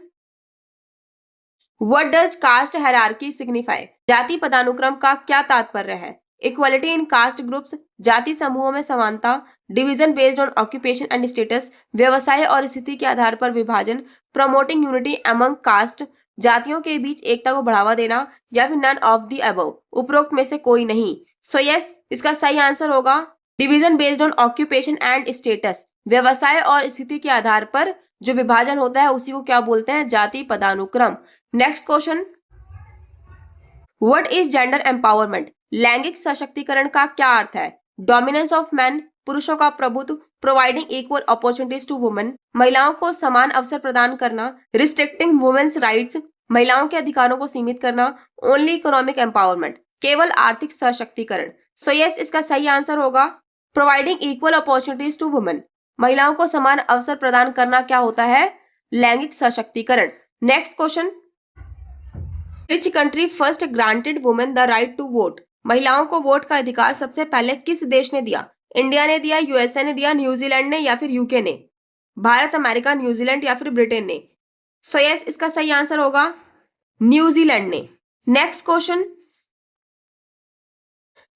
what does caste hierarchy signify? जाति पदानुक्रम का क्या तात्पर्य है? इक्वालिटी इन कास्ट ग्रुप्स, जाति समूहों में समानता, division based on occupation and status, व्यवसाय और स्थिति के आधार पर विभाजन, प्रमोटिंग यूनिटी अमंग कास्ट, जातियों के बीच एकता को बढ़ावा देना या फिर नन ऑफ द अबव, उपरोक्त में से कोई नहीं? सो यस, इसका सही आंसर होगा division based on occupation and status, व्यवसाय और स्थिति के आधार पर जो विभाजन होता है उसी को क्या बोलते हैं? जाति पदानुक्रम। Next question, what is gender empowerment? लैंगिक सशक्तिकरण का क्या अर्थ है? डोमिनेंस ऑफ मैन, पुरुषों का प्रभुत्व, providing equal opportunities to women, महिलाओं को समान अवसर प्रदान करना, रिस्ट्रिक्टिंग वुमेन्स राइट्स, महिलाओं के अधिकारों को सीमित करना, ओनली इकोनॉमिक एम्पावरमेंट, केवल आर्थिक सशक्तिकरण? सो यस, इसका सही आंसर होगा providing equal opportunities to women, महिलाओं को समान अवसर प्रदान करना क्या होता है? लैंगिक सशक्तिकरण। Next question, which country first granted women the right to vote? महिलाओं को वोट का अधिकार सबसे पहले किस देश ने दिया? इंडिया ने दिया, यूएसए ने दिया, न्यूजीलैंड ने या फिर यूके ने? भारत, अमेरिका, न्यूजीलैंड या फिर ब्रिटेन ने? सो यस, इसका सही आंसर होगा न्यूजीलैंड ने। Next question,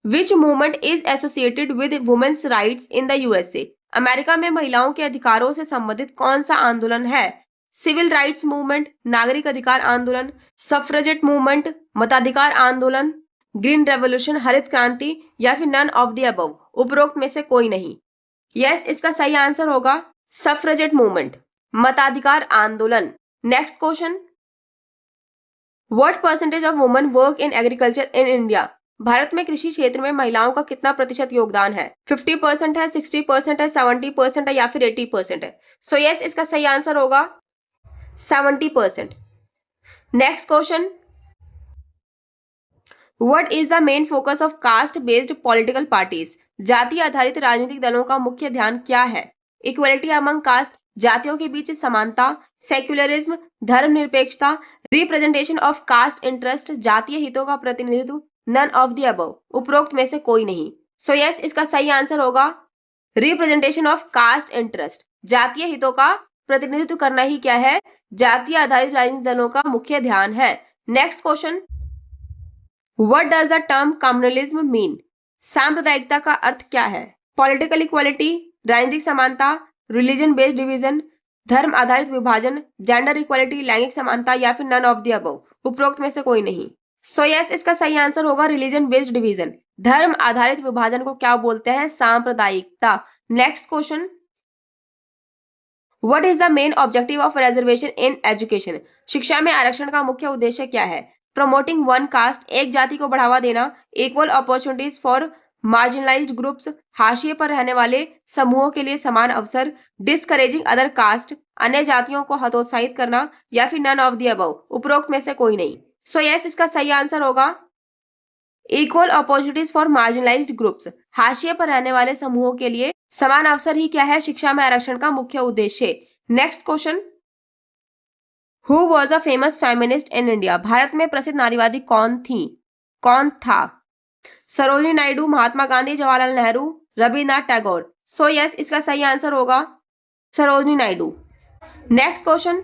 which movement is associated with women's rights in the USA? America में महिलाओं के अधिकारों से संबंधित कौन सा आंदोलन है? सिविल राइट्स मूवमेंट, नागरिक अधिकार आंदोलन, सफ्रेजेट मूवमेंट, मताधिकार आंदोलन, ग्रीन रेवोल्यूशन, हरित क्रांति या फिर नन ऑफ द अबव, उपरोक्त में से कोई नहीं? यस, इसका सही आंसर होगा सफ्रेजेट मूवमेंट, मताधिकार आंदोलन। Next question, what percentage of women work in agriculture in India? Bharat में कृषि क्षेत्र में महिलाओं का कितना प्रतिशत योगदान है? 50% है, 60% है, 70% है या फिर 80% है? सो यस, इसका सही आंसर होगा 70%। Next question, what is the main focus of caste based political parties? जाति आधारित राजनीतिक दलों का मुख्य ध्यान क्या है? इक्वलिटी अमंग कास्ट, जातियों के बीच समानता, सेक्युलरिज्म, धर्मनिरपेक्षता, रिप्रेजेंटेशन ऑफ कास्ट इंटरेस्ट, जातीय हितों का प्रतिनिधित्व, नन ऑफ द अबव, उपरोक्त में से कोई नहीं? सो यस, इसका सही आंसर होगा रिप्रेजेंटेशन ऑफ कास्ट इंटरेस्ट, जातीय हितों का प्रतिनिधित्व करना ही क्या है? जातीय आधारित राजनीतिक दलों का मुख्य ध्यान है। Next question, what does the term communalism mean? सांप्रदायिकता का अर्थ क्या है? पॉलिटिकल इक्वालिटी, राजनीतिक समानता, रिलीजन बेस्ड डिवीजन, धर्म आधारित विभाजन, जेंडर इक्वालिटी, लैंगिक समानता या फिर नन ऑफ द अबव, उपरोक्त में से कोई नहीं? सो यस, इसका सही आंसर होगा रिलीजन बेस्ड डिवीजन, धर्म आधारित विभाजन को क्या बोलते हैं? सांप्रदायिकता। Next question, what is the main objective of reservation in education? शिक्षा में आरक्षण का मुख्य उद्देश्य क्या है? प्रमोटिंग वन कास्ट, एक जाति को बढ़ावा देना, equal opportunities for marginalised groups, हाशिए पर रहने वाले समूहों के लिए समान अवसर, डिस्करेजिंग अदर कास्ट, अन्य जातियों को हतोत्साहित करना या फिर नन ऑफ द अबव, उपरोक्त में से कोई नहीं? सो यस, इसका सही आंसर होगा equal opportunities for marginalised groups, हाशिए पर रहने वाले समूहों के लिए समान अवसर ही क्या है? शिक्षा में आरक्षण का मुख्य उद्देश्य। Next question, who was a famous feminist in India? Bharat में प्रसिद्ध नारीवादी कौन थी? कौन था? सरोजिनी नायडू, महात्मा गांधी, जवाहरलाल नेहरू, रविन्द्रनाथ टैगोर? सो यस, इसका सही आंसर होगा Sarojini Naidu. Next question,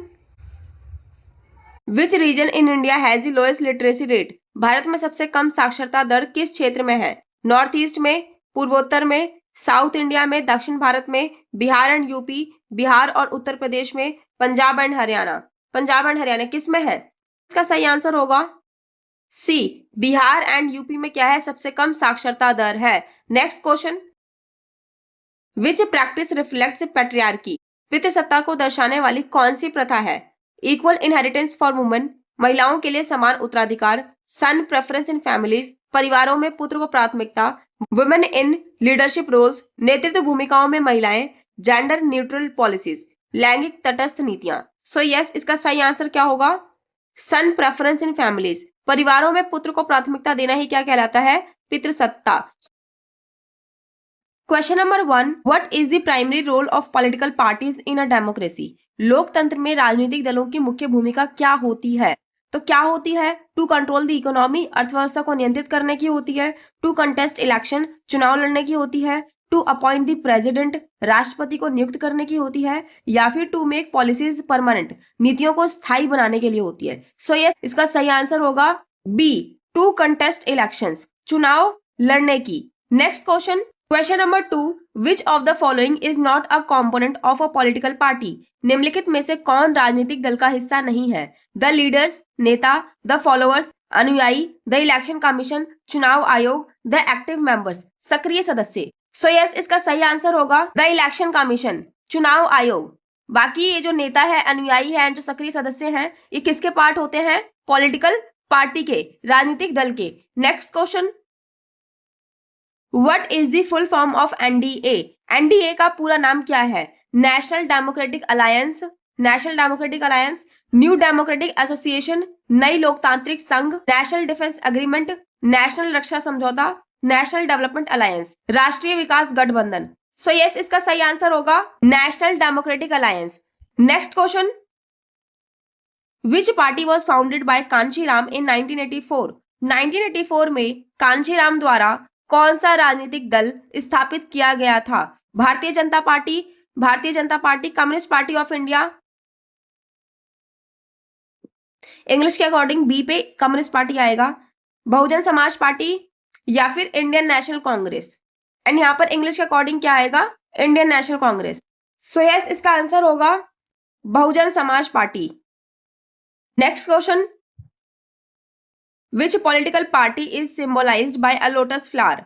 which region in India has the lowest literacy rate? Bharat में सबसे कम साक्षरता दर किस क्षेत्र में है? नॉर्थ ईस्ट में, पूर्वोत्तर में, साउथ इंडिया में, दक्षिण भारत में, बिहार एंड यूपी, बिहार और उत्तर प्रदेश में, पंजाब एंड हरियाणा। पंजाब एंड हरियाणा किस में है? इसका सही आंसर होगा सी, बिहार एंड यूपी में क्या है? सबसे कम साक्षरता दर है। नेक्स्ट क्वेश्चन, विच प्रैक्टिस रिफ्लेक्ट्स पैट्रियार्की? पितृसत्ता को दर्शाने वाली कौन सी प्रथा है? इक्वल इनहेरिटेंस फॉर वुमेन, महिलाओं के लिए समान उत्तराधिकार, सन प्रेफरेंस इन फैमिलीज, परिवारों में पुत्र को प्राथमिकता, वुमेन इन लीडरशिप रोल्स, नेतृत्व भूमिकाओं में महिलाएं, जेंडर न्यूट्रल पॉलिसीज, लैंगिक तटस्थ नीतियां। सो यस, इसका सही आंसर क्या होगा? सन प्रेफरेंस इन फैमिलीज, परिवारों में पुत्र को प्राथमिकता देना ही क्या कहलाता है? पितृसत्ता। Question number 1, what is the primary role of political parties in a democracy? लोकतंत्र में राजनीतिक दलों की मुख्य भूमिका क्या होती है? तो क्या होती है? टू कंट्रोल द इकोनॉमी, अर्थव्यवस्था को नियंत्रित करने की होती है। टू कंटेस्ट इलेक्शन, चुनाव लड़ने की होती है। टू अपॉइंट द प्रेसिडेंट, राष्ट्रपति को नियुक्त करने की होती है। या फिर टू मेक पॉलिसीज परमानेंट, नीतियों को स्थायी बनाने के लिए होती है। सो यस, इसका सही आंसर होगा बी, टू कंटेस्ट इलेक्शंस, चुनाव लड़ने की। Next question, question number 2, which of the following is not a component of a political party? निम्नलिखित में से कौन राजनीतिक दल का हिस्सा नहीं है? द लीडर्स, नेता, द फॉलोअर्स, अनुयायी, द इलेक्शन कमीशन, चुनाव आयोग, द एक्टिव मेंबर्स, सक्रिय सदस्य। सो यस, इसका सही आंसर होगा द इलेक्शन कमीशन, चुनाव आयोग। बाकी ये जो नेता है, अनुयायी है, जो सक्रिय सदस्य हैं, ये किसके पार्ट होते हैं? पॉलिटिकल पार्टी के, राजनीतिक दल के। Next question, What is the full form of NDA? NDA का पूरा नाम क्या है? National Democratic alliance, national Democratic alliance, new democratic association, नई लोकतांत्रिक संघ, नेशनल डिफेंस एग्रीमेंट, नेशनल रक्षा समझौता, नेशनल डेवलपमेंट अलायंस, राष्ट्रीय विकास गठबंधन। सो यस, इसका सही आंसर होगा National Democratic Alliance. Next question, which party was founded by Kanshi Ram in 1984? 1984 में कांशीराम द्वारा कौन सा राजनीतिक दल स्थापित किया गया था? Bharatiya Janata party, Bharatiya Janata party, communist Party of India, English के अकॉर्डिंग बी पे कम्युनिस्ट पार्टी आएगा, बहुजन समाज पार्टी, या फिर इंडियन नेशनल कांग्रेस। एंड यहाँ पर इंग्लिश के अकॉर्डिंग क्या आएगा? Indian National Congress. So yes, इसका आंसर होगा Bahujan Samaj Party. Next question, which political party is symbolised by a lotus flower?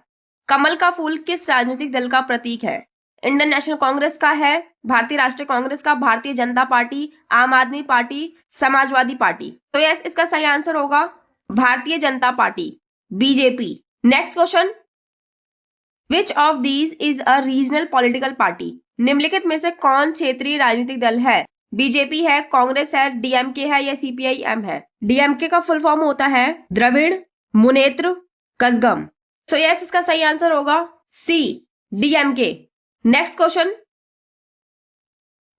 कमल का फूल किस राजनीतिक दल का प्रतीक है? इंडियन नेशनल कांग्रेस का है, भारतीय राष्ट्रीय कांग्रेस का, भारतीय जनता पार्टी, आम आदमी पार्टी, समाजवादी पार्टी। तो यस, इसका सही आंसर होगा Bharatiya Janata party, BJP. Next question, which of these is a regional political party? निम्नलिखित में से कौन क्षेत्रीय राजनीतिक दल है? बीजेपी है, कांग्रेस है, डीएमके है, या सीपीआईएम है? डीएमके का फुल फॉर्म होता है द्रविड़ मुनेत्र कजगम। सो यस, इसका सही आंसर होगा C, DMK. Next question,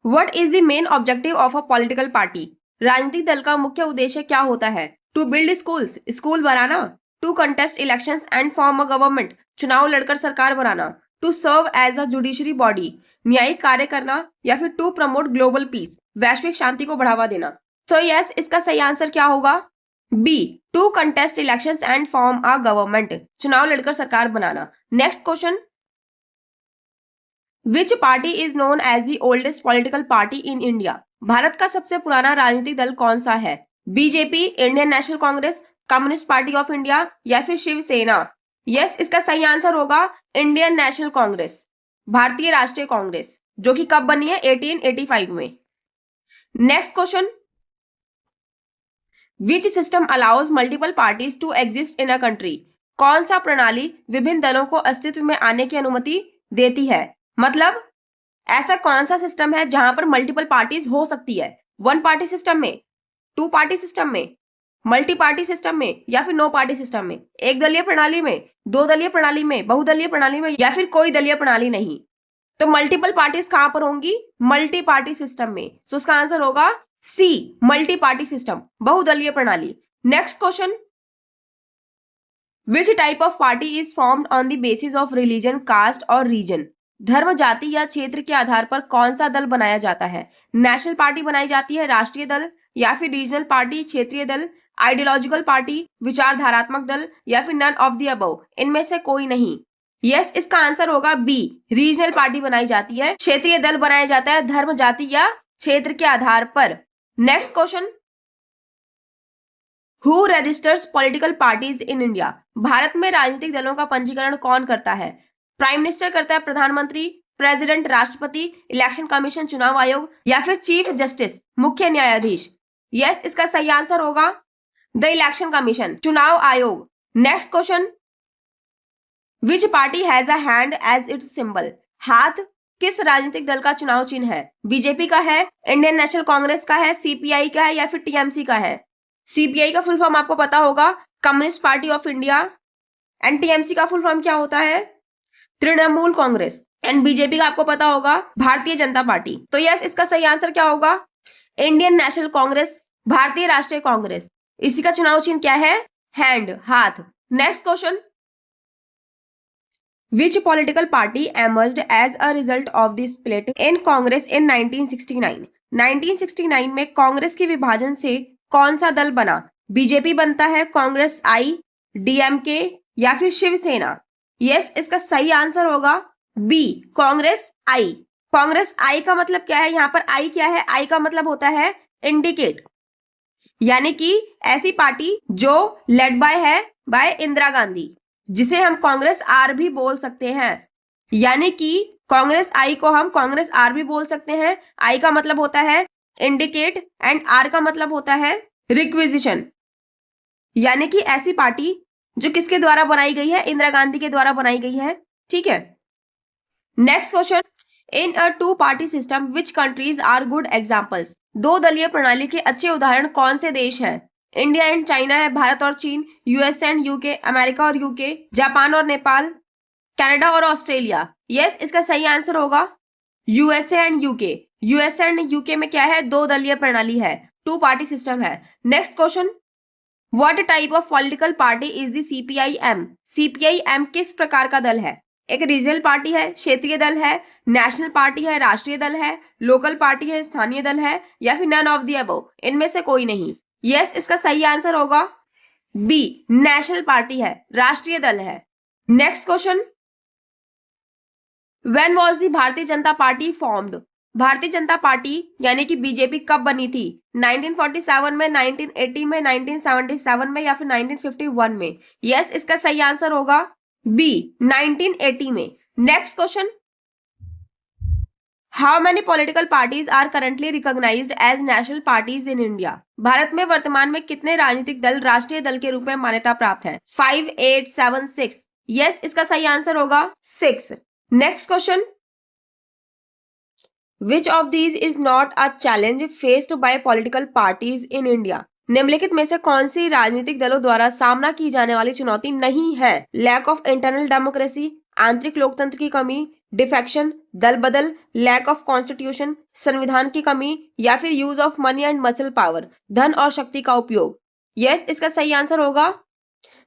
what is the main objective of a political party? राजनीतिक दल का मुख्य उद्देश्य क्या होता है? टू बिल्ड स्कूल्स, स्कूल बनाना, to contest elections and form a government, चुनाव लड़कर सरकार बनाना, to serve as a judiciary body, न्यायिक कार्य करना, या फिर टू प्रमोट ग्लोबल पीस, वैश्विक शांति को बढ़ावा देना। सो यस, इसका सही आंसर क्या होगा? B, to contest elections and form a government, चुनाव लड़कर सरकार बनाना। Next question, which party is known as the oldest political party in India? भारत का सबसे पुराना राजनीतिक दल कौन सा है? BJP, Indian National Congress, Communist Party of India, या फिर शिवसेना? यस, इसका सही आंसर होगा इंडियन नेशनल कांग्रेस, भारतीय राष्ट्रीय कांग्रेस, जो कि कब बनी है? 1885 में। Next question, which system allows multiple parties to exist in a country? कौन सा प्रणाली विभिन्न दलों को अस्तित्व में आने की अनुमति देती है? मतलब ऐसा कौन सा सिस्टम है जहां पर मल्टीपल पार्टीज हो सकती है? वन पार्टी सिस्टम में, टू पार्टी सिस्टम में, मल्टी पार्टी सिस्टम में, या फिर नो पार्टी सिस्टम में? एक दलीय प्रणाली में, दो दलीय प्रणाली में, बहुदलीय प्रणाली में, या फिर कोई दलीय प्रणाली नहीं? तो मल्टीपल पार्टीज कहां पर होंगी? मल्टी पार्टी सिस्टम में। तो उसका आंसर होगा सी, मल्टी पार्टी सिस्टम, बहुदलीय प्रणाली। Next question, which type of party is formed on the basis of religion, caste और रीजन? धर्म, जाति या क्षेत्र के आधार पर कौन सा दल बनाया जाता है? नेशनल पार्टी बनाई जाती है, राष्ट्रीय दल, या फिर रीजनल पार्टी, क्षेत्रीय दल, आइडियोलॉजिकल पार्टी, विचारधारात्मक दल, या फिर नन ऑफ द अबव, इनमें से कोई नहीं। यस, इसका आंसर होगा बी, रीजनल पार्टी बनाई जाती है, क्षेत्रीय दल बनाया जाता है धर्म, जाति या क्षेत्र के आधार पर। Next question, who registers political parties in India? Bharat में राजनीतिक दलों का पंजीकरण कौन करता है? प्राइम मिनिस्टर करता है, प्रधानमंत्री, प्रेसिडेंट, राष्ट्रपति, इलेक्शन कमीशन, चुनाव आयोग, या फिर चीफ जस्टिस, मुख्य न्यायाधीश? यस, इसका सही आंसर होगा द इलेक्शन कमीशन, चुनाव आयोग। Next question, which party has a hand as its symbol? हाथ किस राजनीतिक दल का चुनाव चिन्ह है? बीजेपी का है, इंडियन नेशनल कांग्रेस का है, सीपीआई का है, या फिर टीएमसी का है? सीपीआई का फुल फॉर्म आपको पता होगा, communist Party of India, and TMC का फुल फॉर्म क्या होता है? तृणमूल कांग्रेस। एंड बीजेपी का आपको पता होगा, भारतीय जनता पार्टी। तो यस, इसका सही आंसर क्या होगा? इंडियन नेशनल कांग्रेस, भारतीय राष्ट्रीय कांग्रेस। इसी का चुनाव चिन्ह क्या है? हैंड, हाथ। Next question, Which political party emerged as a result of the split in Congress in 1969? 1969 में कांग्रेस के विभाजन से कौन सा दल बना? बीजेपी बनता है, कांग्रेस आई, डीएमके, या फिर शिवसेना? यस, इसका सही आंसर होगा बी, कांग्रेस आई। कांग्रेस आई का मतलब क्या है? यहाँ पर आई क्या है? आई का मतलब होता है इंडिकेट, यानी कि ऐसी पार्टी जो लेड बाय इंदिरा गांधी, जिसे हम कांग्रेस आर भी बोल सकते हैं। यानी कि कांग्रेस आई को हम कांग्रेस आर भी बोल सकते हैं। आई का मतलब होता है इंडिकेट एंड आर का मतलब होता है रिक्विजिशन, यानी कि ऐसी पार्टी जो किसके द्वारा बनाई गई है? इंदिरा गांधी के द्वारा बनाई गई है। ठीक है। Next question, in a two party system which countries are good examples? दो दलीय प्रणाली के अच्छे उदाहरण कौन से देश हैं? इंडिया एंड चाइना है, भारत और चीन, यूएस एंड यूके, अमेरिका और यूके, जापान और नेपाल, कनाडा और ऑस्ट्रेलिया? यस, इसका सही आंसर होगा USA and UK. USA and UK में क्या है? दो दलीय प्रणाली है, टू पार्टी सिस्टम है। Next question, what type of political party is the CPIM? CPIM किस प्रकार का दल है? एक रीजनल पार्टी है, क्षेत्रीय दल है, नेशनल पार्टी है, राष्ट्रीय दल है, लोकल पार्टी है, स्थानीय दल है, या फिर नन ऑफ द अबव, इनमें से कोई नहीं? यस, इसका सही आंसर होगा बी, नेशनल पार्टी है, राष्ट्रीय दल है। Next question, when was the Bharatiya Janata party formed? Bharatiya Janata party यानी कि बीजेपी कब बनी थी? 1947 में, 1980 में, 1977 में, या फिर 1951 में? यस, इसका सही आंसर होगा बी, 1980 में। Next question, how many political parties are currently recognised as national parties in India? Bharat में वर्तमान में कितने राजनीतिक दल राष्ट्रीय दल के रूप में मान्यता प्राप्त है? 5, 8, 7, 6? यस, इसका सही आंसर होगा 6। Next question, which of these is not a challenge faced by political parties in India? निम्नलिखित में से कौन सी राजनीतिक दलों द्वारा सामना की जाने वाली चुनौती नहीं है? लैक ऑफ इंटरनल डेमोक्रेसी, आंतरिक लोकतंत्र की कमी, डिफेक्शन, दल बदल, लैक ऑफ कॉन्स्टिट्यूशन, संविधान की कमी, या फिर use of money and muscle power, धन और शक्ति का उपयोग? यस, इसका सही आंसर होगा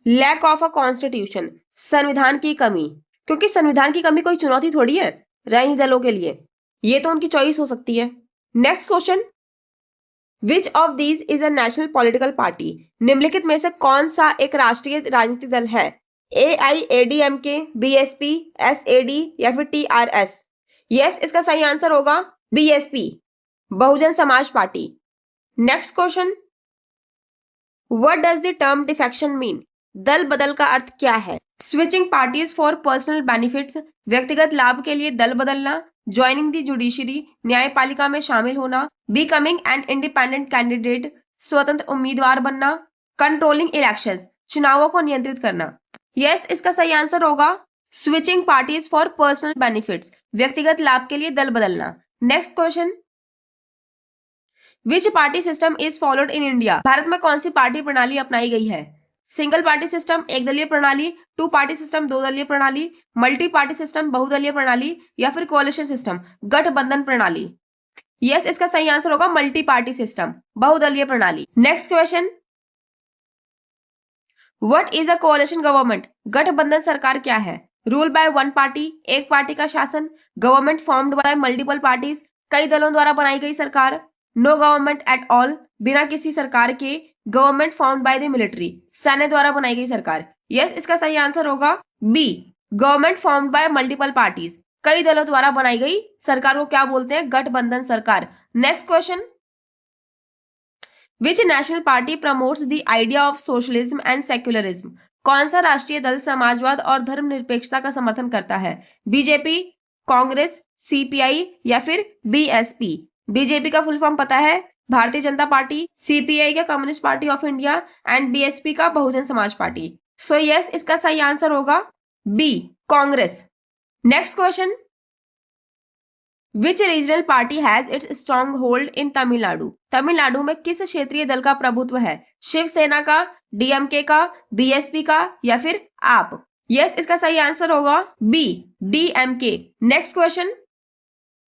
लैक ऑफ अ कॉन्स्टिट्यूशन, संविधान की कमी, क्योंकि संविधान की कमी कोई चुनौती थोड़ी है राजनीतिक दलों के लिए, ये तो उनकी चॉइस हो सकती है। Next question, which of these is a national political party? निम्नलिखित में से कौन सा एक राष्ट्रीय राजनीतिक दल है? AIADMK, BSP, SAD, या फिर TRS? यस, इसका सही आंसर होगा BSP, Bahujan Samaj Party. Next question, what does the term defection mean? दल बदल का अर्थ क्या है? Switching parties for personal benefits, व्यक्तिगत लाभ के लिए दल बदलना, ज्वाइनिंग द जुडिशरी, न्यायपालिका में शामिल होना, बिकमिंग एन इंडिपेंडेंट कैंडिडेट, स्वतंत्र उम्मीदवार बनना, कंट्रोलिंग इलेक्शंस, चुनावों को नियंत्रित करना? यस, इसका सही आंसर होगा switching parties for personal benefits, व्यक्तिगत लाभ के लिए दल बदलना। Next question, which party system is followed in India? Bharat में कौन सी पार्टी प्रणाली अपनाई गई है? सिंगल पार्टी सिस्टम, एक दलीय प्रणाली, टू पार्टी सिस्टम, दो दलीय प्रणाली, मल्टी पार्टी सिस्टम, बहुदलीय प्रणाली, या फिर कोalition सिस्टम, गठबंधन प्रणाली? यस, इसका सही आंसर होगा मल्टी पार्टी सिस्टम, बहुदलीय प्रणाली। Next question, what is a कोalition government? गठबंधन सरकार क्या है? रूल बाय वन पार्टी, एक पार्टी का शासन, government formed by multiple parties, कई दलों द्वारा बनाई गई सरकार, नो गवर्नमेंट एट ऑल, बिना किसी सरकार के, government formed by the military, सैन्य द्वारा बनाई गई सरकार। यस, इसका सही आंसर होगा B, government formed by multiple parties, कई दलों द्वारा बनाई गई सरकार को क्या बोलते हैं? गठबंधन सरकार। Next question, which national party promotes the idea of socialism and secularism? कौन सा राष्ट्रीय दल समाजवाद और धर्मनिरपेक्षता का समर्थन करता है? बीजेपी, कांग्रेस, सीपीआई या फिर बीएसपी? बीजेपी का फुल फॉर्म पता है? भारतीय जनता पार्टी, सीपीआई का communist Party of India and BSP का बहुजन समाज पार्टी। सो यस, इसका सही आंसर होगा B, Congress. Next question, which regional party has its stronghold in Tamil Nadu? Tamil Nadu में किस क्षेत्रीय दल का प्रभुत्व है? शिवसेना का, डीएमके का, बीएसपी का या फिर आप? यस, इसका सही आंसर होगा B, DMK. Next question,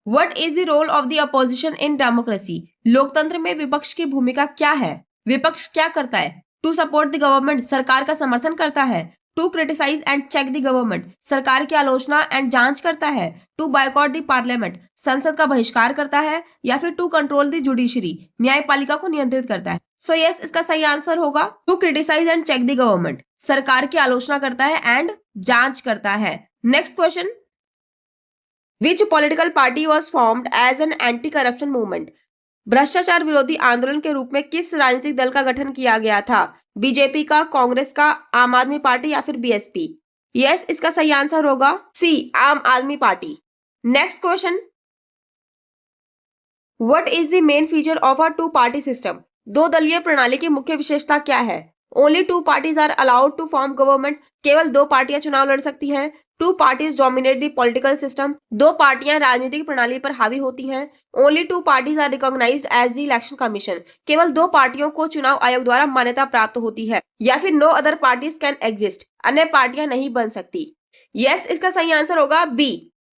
what is the role of the opposition in democracy? लोकतंत्र में विपक्ष की भूमिका क्या है? विपक्ष क्या करता है? टू सपोर्ट द गवर्नमेंट, सरकार का समर्थन करता है। To criticise and check the government, सरकार की आलोचना एंड जांच करता है। टू बायकॉट द पार्लियामेंट, संसद का बहिष्कार करता है। या फिर टू कंट्रोल द जुडिशरी, न्यायपालिका को नियंत्रित करता है। सो यस, इसका सही आंसर होगा to criticise and check the government, सरकार की आलोचना करता है एंड जांच करता है। Next question, which political party was formed as an anti corruption movement? भ्रष्टाचार विरोधी आंदोलन के रूप में किस राजनीतिक दल का गठन किया गया था? बीजेपी का, कांग्रेस का, आम आदमी पार्टी या फिर बीएसपी? यस, इसका सही आंसर होगा C, Aam Aadmi Party. Next question, what is the main feature of a two party system? दो दलीय प्रणाली की मुख्य विशेषता क्या है? Only two parties are allowed to form government, केवल दो पार्टियां चुनाव लड़ सकती हैं। Two parties dominate the political system, दो पार्टियां राजनीतिक प्रणाली पर हावी होती हैं। Only two parties are recognised as the election commission, केवल दो पार्टियों को चुनाव आयोग द्वारा मान्यता प्राप्त होती है। या फिर no other parties can exist, अन्य पार्टियां नहीं बन सकती। यस, इसका सही आंसर होगा B,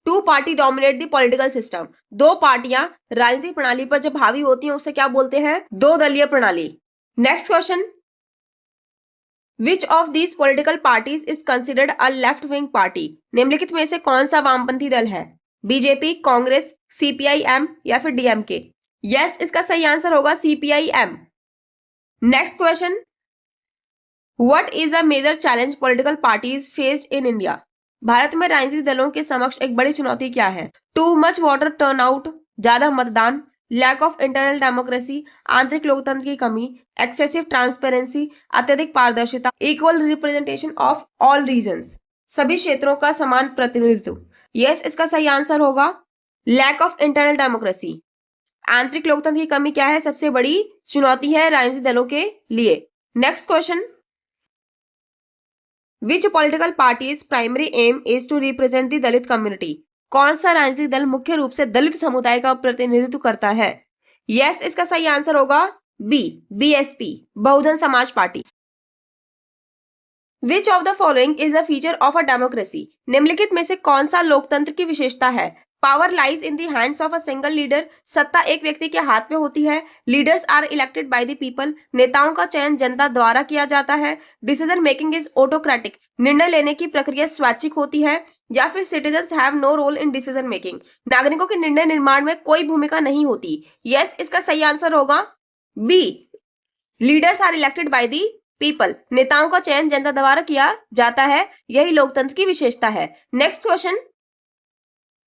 two party dominate the political system, दो पार्टियां राजनीतिक प्रणाली पर जब हावी होती हैं उसे क्या बोलते हैं? दो दलीय प्रणाली। Next question, which of these political parties is considered a left wing party? निम्नलिखित में से कौन सा वामपंथी दल है? बीजेपी, कांग्रेस, सीपीआई-एम या फिर डीएमके? यस, इसका सही आंसर होगा CPI M. Next question, what is a major challenge political parties faced in India? Bharat में राजनीतिक दलों के समक्ष एक बड़ी चुनौती क्या है? टू मच वोटर टर्नआउट, ज्यादा मतदान, लैक ऑफ इंटरनल डेमोक्रेसी, आंतरिक लोकतंत्र की कमी, एक्सेसिव ट्रांसपेरेंसी, अत्यधिक पारदर्शिता, equal representation of all regions, सभी क्षेत्रों का समान प्रतिनिधित्व। यस, इसका सही आंसर होगा लैक ऑफ इंटरनल डेमोक्रेसी। आंतरिक लोकतंत्र की कमी क्या है? सबसे बड़ी चुनौती है राजनीतिक दलों के लिए। Next question, which political parties primary aim is to represent the Dalit community? कौन सा राजनीतिक दल मुख्य रूप से दलित समुदाय का प्रतिनिधित्व करता है? यस, इसका सही आंसर होगा B, BSP, Bahujan Samaj Party. Which of the following is a feature of a democracy? निम्नलिखित में से कौन सा लोकतंत्र की विशेषता है? Power lies in the hands of a single leader, सत्ता एक व्यक्ति के हाथ में होती है। Leaders are elected by the people, नेताओं का चयन जनता द्वारा किया जाता है। डिसीजन मेकिंग इज ऑटोक्रेटिक, निर्णय लेने की प्रक्रिया स्वैच्छिक होती है। या फिर citizens have no role in decision making, नागरिकों के निर्णय निर्माण में कोई भूमिका नहीं होती। यस, इसका सही आंसर होगा B, leaders are elected by the people, नेताओं का चयन जनता द्वारा किया जाता है, यही लोकतंत्र की विशेषता है। Next question,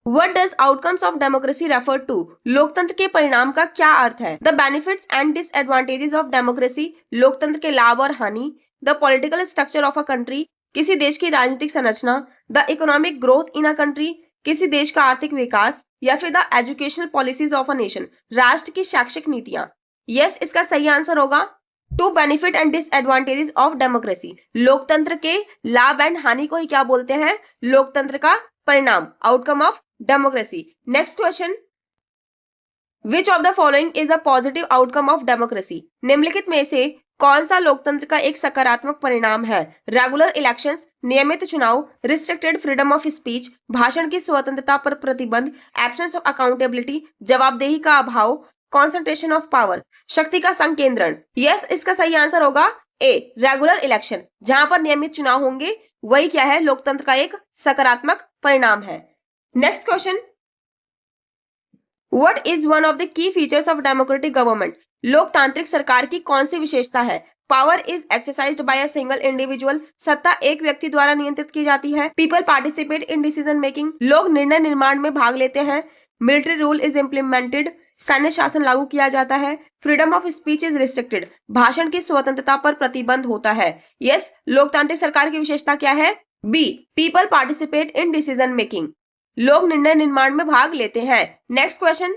what does outcomes of democracy refer to? लोकतंत्र के परिणाम का क्या अर्थ है? The benefits and disadvantages of democracy, लोकतंत्र के लाभ और हानि। The political structure of a country, किसी देश की राजनीतिक संरचना। The economic growth in a country, किसी देश का आर्थिक विकास। या फिर the educational policies of a nation, राष्ट्र की शैक्षिक नीतियां। यस, इसका सही आंसर होगा to benefit and disadvantages of democracy, लोकतंत्र के लाभ एंड हानि को ही क्या बोलते हैं? लोकतंत्र का परिणाम, outcome of democracy. Next question, which of the following is a positive outcome of democracy? निम्नलिखित में से कौन सा लोकतंत्र का एक सकारात्मक परिणाम है? रेगुलर इलेक्शंस, नियमित चुनाव, रिस्ट्रिक्टेड फ्रीडम ऑफ स्पीच, भाषण की स्वतंत्रता पर प्रतिबंध, एब्सेंस ऑफ अकाउंटेबिलिटी, जवाबदेही का अभाव, कॉन्सेंट्रेशन ऑफ पावर, शक्ति का संकेंद्रण। यस, इसका सही आंसर होगा ए, रेगुलर इलेक्शन, जहां पर नियमित चुनाव होंगे, वही क्या है? लोकतंत्र का एक सकारात्मक परिणाम है। Next question, what is one of the key features of democratic government? लोकतांत्रिक सरकार की कौन सी विशेषता है? Power is exercised by a single individual, सत्ता एक व्यक्ति द्वारा नियंत्रित की जाती है। People participate in decision making, लोग निर्णय निर्माण में भाग लेते हैं। मिलिट्री रूल इज इम्प्लीमेंटेड, सैन्य शासन लागू किया जाता है। Freedom of speech is restricted, भाषण की स्वतंत्रता पर प्रतिबंध होता है। यस, लोकतांत्रिक सरकार की विशेषता क्या है? B, people participate in decision making, लोग निर्णय निर्माण में भाग लेते हैं। Next question,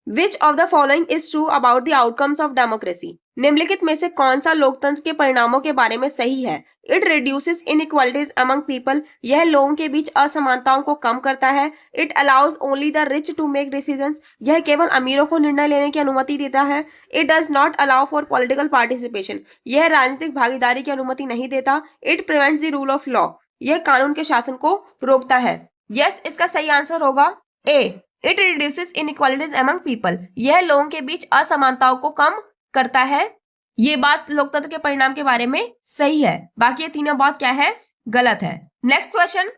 which of the following is true about the outcomes of democracy? निम्नलिखित में से कौन सा लोकतंत्र के परिणामों के बारे में सही है? It reduces inequalities among people, यह लोगों के बीच असमानताओं को कम करता है। It allows only the rich to make decisions, यह केवल अमीरों को निर्णय लेने की अनुमति देता है। It does not allow for political participation, यह राजनीतिक भागीदारी की अनुमति नहीं देता। It prevents the rule of law, यह कानून के शासन को रोकता है। यस, इसका सही आंसर होगा A, it reduces inequalities among people, यह लोगों के बीच असमानताओं को कम करता है। ये बात लोकतंत्र के परिणाम के बारे में सही है, बाकी ये तीनों बात क्या है? गलत है। Next question,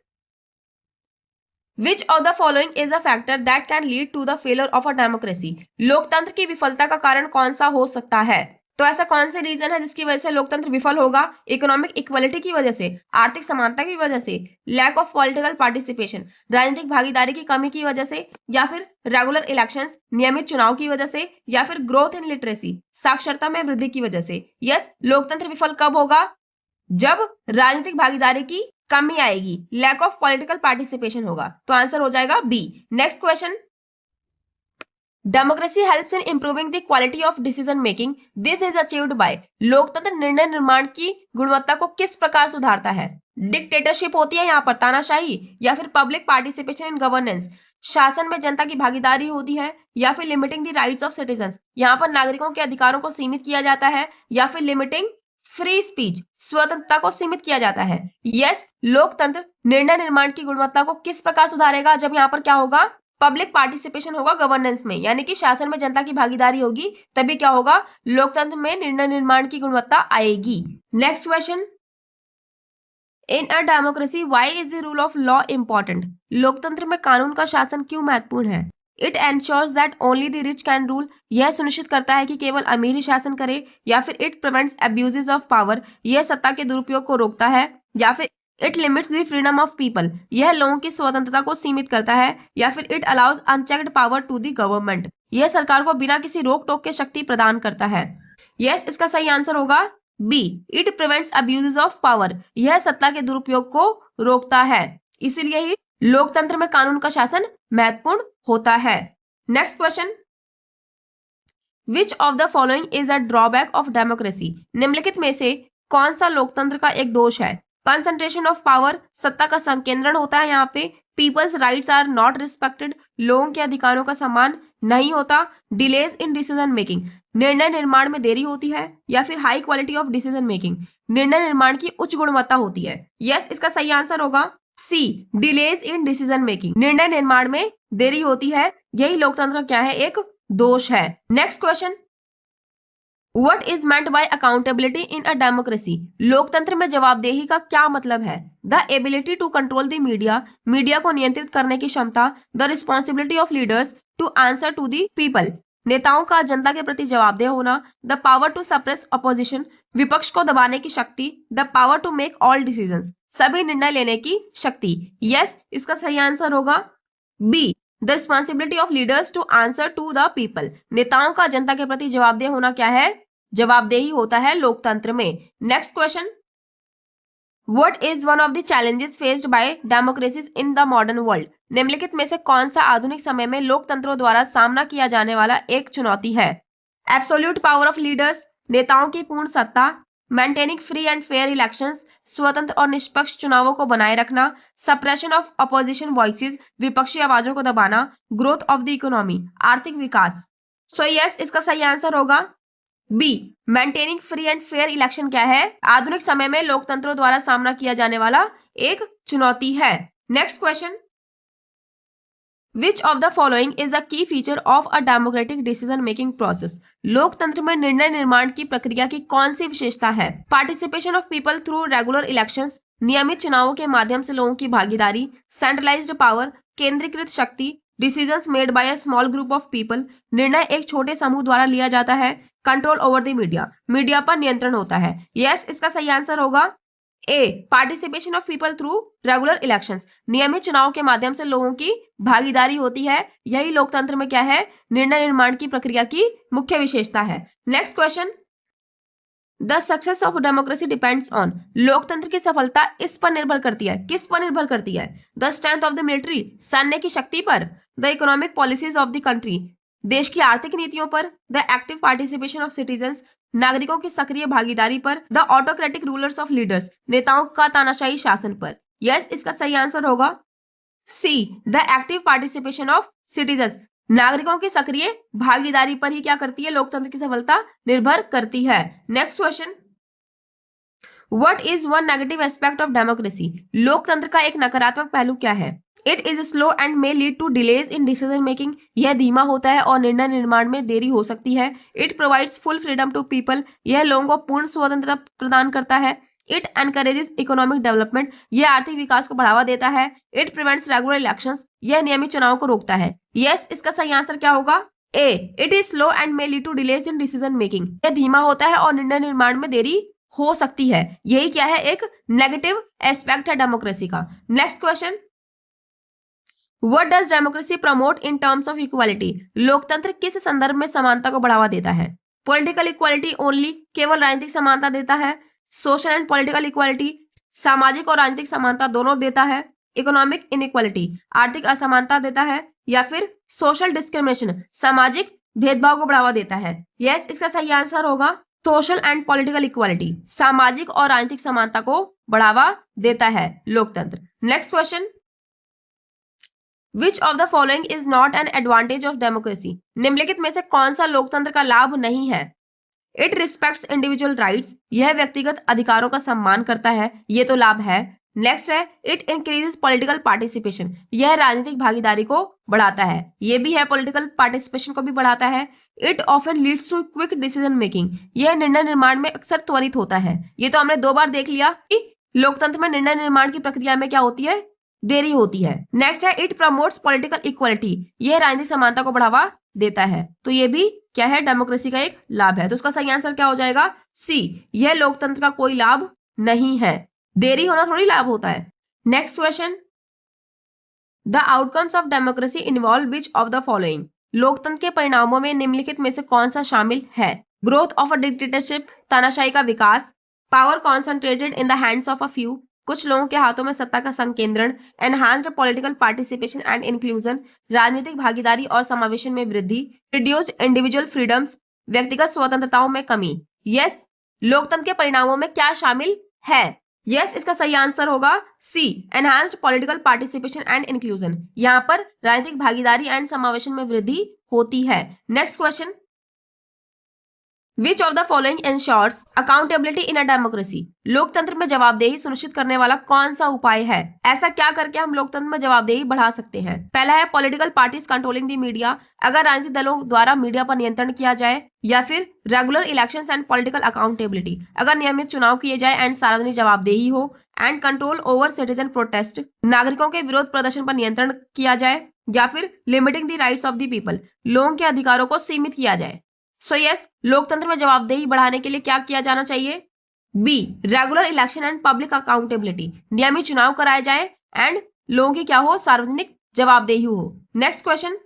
which of the following is a factor that can lead to the failure of a democracy? लोकतंत्र की विफलता का कारण कौन सा हो सकता है? तो ऐसा कौन से रीजन है जिसकी वजह से लोकतंत्र विफल होगा? इकोनॉमिक इक्वलिटी की वजह से, आर्थिक समानता की वजह से, लैक ऑफ पॉलिटिकल पार्टिसिपेशन, राजनीतिक भागीदारी की कमी की वजह से, या फिर रेगुलर इलेक्शंस, नियमित चुनाव की वजह से, या फिर ग्रोथ इन लिटरेसी, साक्षरता में वृद्धि की वजह से। यस, लोकतंत्र विफल कब होगा? जब राजनीतिक भागीदारी की कमी आएगी, लैक ऑफ पॉलिटिकल पार्टिसिपेशन होगा। तो आंसर हो जाएगा B. Next question, democracy helps in improving the quality of decision making, this is achieved by, लोकतंत्र निर्णय निर्माण की गुणवत्ता को किस प्रकार सुधारता है? डिक्टेटरशिप होती है यहाँ पर, तानाशाही, या फिर पब्लिक पार्टिसिपेशन इन गवर्नेंस, शासन में जनता की भागीदारी होती है, या फिर limiting the rights of citizens, यहाँ पर नागरिकों के अधिकारों को सीमित किया जाता है, या फिर लिमिटिंग फ्री स्पीच, स्वतंत्रता को सीमित किया जाता है। यस, लोकतंत्र निर्णय निर्माण की गुणवत्ता को किस प्रकार सुधारेगा? जब यहाँ पर क्या होगा? पब्लिक पार्टिसिपेशन होगा गवर्नेंस में, यानी कि शासन में जनता की भागीदारी होगी, तभी क्या होगा? लोकतंत्र में निर्णय निर्माण की गुणवत्ता आएगी। Next question, in a democracy why is the rule of law important? लोकतंत्र में कानून का शासन क्यों महत्वपूर्ण है? It ensures that only the rich can rule, यह सुनिश्चित करता है कि केवल अमीर ही शासन करे। या फिर it prevents abuses of power, यह सत्ता के दुरुपयोग को रोकता है। या फिर it limits the freedom of people, यह लोगों की स्वतंत्रता को सीमित करता है। या फिर it allows unchecked power to the government, यह सरकार को बिना किसी रोक टोक के शक्ति प्रदान करता है। यस, इसका सही आंसर होगा B, it prevents abuses of power, यह सत्ता के दुरुपयोग को रोकता है। इसीलिए ही लोकतंत्र में कानून का शासन महत्वपूर्ण होता है। Next question, which of the following is a drawback of democracy? निम्नलिखित में से कौन सा लोकतंत्र का एक दोष है? कंसंट्रेशन ऑफ पावर, सत्ता का संकेंद्रण होता है यहाँ पे। People's rights are not respected, लोगों के अधिकारों का सम्मान नहीं होता। डिलेज इन डिसीजन मेकिंग, निर्णय निर्माण में देरी होती है। या फिर high quality of decision making, निर्णय निर्माण की उच्च गुणवत्ता होती है। यस, इसका सही आंसर होगा सी, डिलेज इन डिसीजन मेकिंग, निर्णय निर्माण में देरी होती है। यही लोकतंत्र क्या है? एक दोष है। Next question, what is meant by accountability in a democracy? लोकतंत्र में जवाबदेही का क्या मतलब है? The ability to control the media, media को नियंत्रित करने की क्षमता। The responsibility of leaders to answer to the people, नेताओं का जनता के प्रति जवाबदेह होना। The power to suppress opposition, विपक्ष को दबाने की शक्ति। The power to make all decisions, सभी निर्णय लेने की शक्ति। यस, इसका सही आंसर होगा B, the responsibility of leaders to answer to the people, नेताओं का जनता के प्रति जवाबदेह होना क्या है? जवाबदेही होता है लोकतंत्र में। Next question, what is one of the challenges faced by democracies in the modern world? निम्नलिखित में से कौन सा आधुनिक समय में लोकतंत्रों द्वारा सामना किया जाने वाला एक चुनौती है? एब्सोल्यूट पावर ऑफ लीडर्स, नेताओं की पूर्ण सत्ता। Maintaining free and fair elections, स्वतंत्र और निष्पक्ष चुनावों को बनाए रखना। सप्रेशन ऑफ अपोजिशन वॉइसेस, विपक्षी आवाजों को दबाना। ग्रोथ ऑफ द इकोनॉमी, आर्थिक विकास। सो यस, इसका सही आंसर होगा B, maintaining free and fair election क्या है? आधुनिक समय में लोकतंत्रों द्वारा सामना किया जाने वाला एक चुनौती है। Next question, which of the following is a key feature of a democratic decision making process? लोकतंत्र में निर्णय निर्माण की प्रक्रिया की कौन सी विशेषता है? Participation of people through regular elections, नियमित चुनावों के माध्यम से लोगों की भागीदारी। सेंट्रलाइज्ड पावर, केंद्रीकृत शक्ति। Decisions made by a small group of people, निर्णय एक छोटे समूह द्वारा लिया जाता है। Control over the media, media पर नियंत्रण होता है। यस, इसका सही आंसर होगा A, participation of people through regular elections, नियमित चुनाव के माध्यम से लोगों की भागीदारी होती है। यही लोकतंत्र में क्या है, निर्णय निर्माण की प्रक्रिया की मुख्य विशेषता है। Next question, the success of democracy depends on, लोकतंत्र की सफलता इस पर निर्भर करती है, किस पर निर्भर करती है? The strength of the military, सैन्य की शक्ति पर। The economic policies of the country, देश की आर्थिक नीतियों पर। The active participation of citizens, नागरिकों की सक्रिय भागीदारी पर। The autocratic rulers of leaders, नेताओं का तानाशाही शासन पर। यस, इसका सही आंसर होगा C, the active participation of citizens, नागरिकों की सक्रिय भागीदारी पर ही क्या करती है, लोकतंत्र की सफलता निर्भर करती है। Next question, what is one negative aspect of democracy, लोकतंत्र का एक नकारात्मक पहलू क्या है? It is slow and may lead to delays in decision making, यह धीमा होता है और निर्णय निर्माण में देरी हो सकती है। It provides full freedom to people, यह लोगों को पूर्ण स्वतंत्रता प्रदान करता है। इट एनकरेजेस इकोनॉमिक डेवलपमेंट, यह आर्थिक विकास को बढ़ावा देता है। इट प्रिवेंट्स रेगुलर इलेक्शंस, यह नियमित चुनाव को रोकता है। यस, इसका सही आंसर क्या होगा? A, it is slow and may lead to delays in decision making, यह धीमा होता है और निर्णय निर्माण में देरी हो सकती है। यही क्या है, एक नेगेटिव एस्पेक्ट है डेमोक्रेसी का। Next question, what does democracy promote in terms of equality, लोकतंत्र किस संदर्भ में समानता को बढ़ावा देता है? पॉलिटिकल इक्वालिटी ओनली, केवल राजनीतिक समानता देता है। सोशल एंड पॉलिटिकल इक्वालिटी, सामाजिक और राजनीतिक समानता दोनों देता है। इकोनॉमिक इनइक्वालिटी, आर्थिक असमानता देता है। या फिर सोशल डिस्क्रिमिनेशन, सामाजिक भेदभाव को बढ़ावा देता है। यस, इसका सही आंसर होगा सोशल एंड पॉलिटिकल इक्वालिटी, सामाजिक और राजनीतिक समानता को बढ़ावा देता है लोकतंत्र। Next question, which of the following is not an advantage of democracy, निम्नलिखित में से कौन सा लोकतंत्र का लाभ नहीं है? इट रिस्पेक्ट्स इंडिविजुअल राइट्स, यह व्यक्तिगत अधिकारों का सम्मान करता है, ये तो लाभ है। नेक्स्ट है, इट इंक्रीजेस पॉलिटिकल पार्टिसिपेशन, यह राजनीतिक भागीदारी को बढ़ाता है, ये भी है, पॉलिटिकल पार्टिसिपेशन को भी बढ़ाता है। It often leads to quick decision making, यह निर्णय निर्माण में अक्सर त्वरित होता है। ये तो हमने 2 बार देख लिया कि लोकतंत्र में निर्णय निर्माण की प्रक्रिया में क्या होती है, देरी होती है। नेक्स्ट है, इट प्रमोट्स पॉलिटिकल इक्वालिटी, यह राजनीतिक समानता को बढ़ावा देता है, तो ये भी क्या है, डेमोक्रेसी का एक लाभ है। तो उसका सही आंसर क्या हो जाएगा? सी, यह लोकतंत्र का कोई लाभ नहीं है, देरी होना थोड़ी लाभ होता है। Next question, the outcomes of democracy involve which of the following, लोकतंत्र के परिणामों में निम्नलिखित में से कौन सा शामिल है? ग्रोथ ऑफ अ डिक्टेटरशिप, तानाशाही का विकास। Power concentrated in the hands of a few, कुछ लोगों के हाथों में सत्ता का संकेंद्रण। Enhanced political participation and inclusion, राजनीतिक भागीदारी और समावेशन में वृद्धि। रिड्यूस्ड इंडिविजुअल फ्रीडम्स, व्यक्तिगत स्वतंत्रताओं में कमी। यस, लोकतंत्र के परिणामों में क्या शामिल है? यस, इसका सही आंसर होगा C, enhanced political participation and inclusion, यहाँ पर राजनीतिक भागीदारी एंड समावेशन में वृद्धि होती है। Next question, which of the following ensures accountability in a democracy, लोकतंत्र में जवाबदेही सुनिश्चित करने वाला कौन सा उपाय है? ऐसा क्या करके हम लोकतंत्र में जवाबदेही बढ़ा सकते हैं? पहला है, political parties controlling the media, अगर राजनीतिक दलों द्वारा मीडिया पर नियंत्रण किया जाए। या फिर regular elections and political accountability, अगर नियमित चुनाव किए जाए एंड सार्वजनिक जवाबदेही हो। And control over citizen protest, नागरिकों के विरोध प्रदर्शन पर नियंत्रण किया जाए। या फिर limiting the rights of the people, लोगों के अधिकारों को सीमित किया जाए। सो यस, लोकतंत्र में जवाबदेही बढ़ाने के लिए क्या किया जाना चाहिए? B, regular election and public accountability, नियमित चुनाव कराए जाए एंड लोगों की क्या हो, सार्वजनिक जवाबदेही हो। Next question,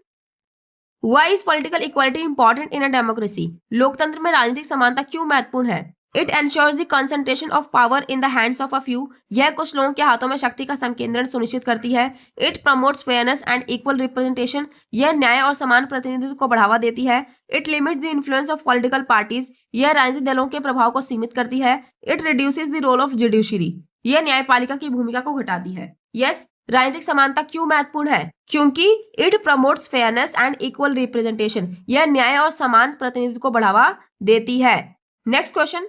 why is political equality important in a democracy, लोकतंत्र में राजनीतिक समानता क्यों महत्वपूर्ण है? It ensures the concentration of power in the hands of a few, यह कुछ लोगों के हाथों में शक्ति का संकेंद्रण सुनिश्चित करती है। It promotes fairness and equal representation, यह न्याय और समान प्रतिनिधित्व को बढ़ावा देती है। It limits the influence of political parties, यह राजनीतिक दलों के प्रभाव को सीमित करती है। It reduces the role of judiciary, यह न्यायपालिका की भूमिका को घटाती है। यस, राजनीतिक समानता क्यों महत्वपूर्ण है? क्योंकि it promotes fairness and equal representation, यह न्याय और समान प्रतिनिधित्व को बढ़ावा देती है। Next question,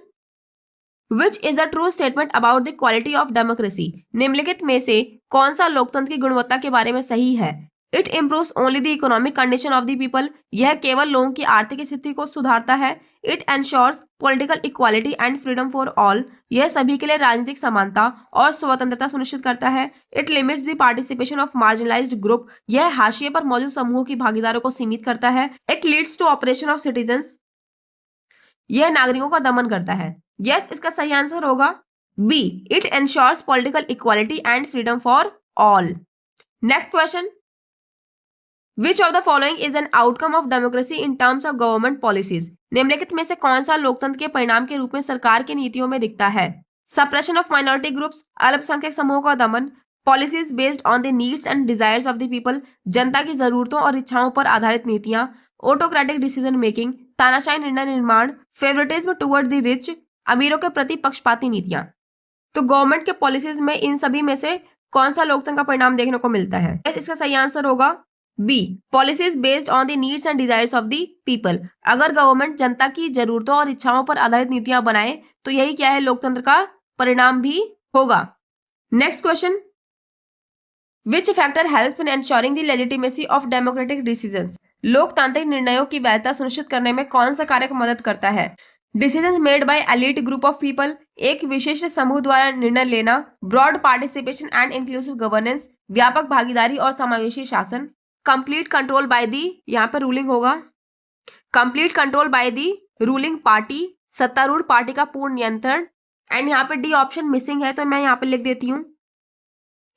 which is a true statement about the quality of democracy, निम्नलिखित में से कौन सा लोकतंत्र की गुणवत्ता के बारे में सही है? It improves only the economic condition of the people, यह केवल लोगों की आर्थिक स्थिति को सुधारता है। It ensures political equality and freedom for all, यह सभी के लिए राजनीतिक समानता और स्वतंत्रता सुनिश्चित करता है। It limits the participation of marginalised group, यह हाशिए पर मौजूद समूहों की भागीदारों को सीमित करता है। It leads to operation of citizens, यह नागरिकों का दमन करता है। यस, इसका सही आंसर होगा B, it ensures political equality and freedom for all. Next question, which of the following is an outcome of democracy in terms of government policies, निम्नलिखित में से कौन सा लोकतंत्र के परिणाम के रूप में सरकार की नीतियों में दिखता है? सप्रेशन ऑफ माइनॉरिटी ग्रुप्स, अल्पसंख्यक समूहों का दमन, policies based on the needs and desires of the people, जनता की जरूरतों और इच्छाओं पर आधारित नीतियां, ऑटोक्रेटिक डिसीजन मेकिंग, तानाशाही निर्णय निर्माण, फेवरेटिज्म टुवर्ड द रिच, अमीरों के प्रति पक्षपाती नीतियां। तो गवर्नमेंट के पॉलिसीज में इन सभी में से कौन सा लोकतंत्र का परिणाम देखने को मिलता है? इसका सही आंसर होगा B, policies based on the needs and desires of the people. अगर गवर्नमेंट जनता की जरूरतों और इच्छाओं पर आधारित नीतियां बनाए तो यही क्या है, लोकतंत्र का परिणाम भी होगा। Next question, which factor helps in ensuring the legitimacy of democratic decisions, लोकतांत्रिक निर्णयों की वैधता सुनिश्चित करने में कौन सा कारक मदद करता है? Decision made by elite group of people, एक विशेष समूह द्वारा निर्णय लेना, broad participation and inclusive governance, व्यापक भागीदारी और समावेशी शासन, कंप्लीट कंट्रोल बाय दी, यहाँ पे रूलिंग होगा, complete control by the ruling party, सत्तारूढ़ पार्टी का पूर्ण नियंत्रण, एंड यहाँ पे डी ऑप्शन मिसिंग है तो मैं यहाँ पे लिख देती हूँ,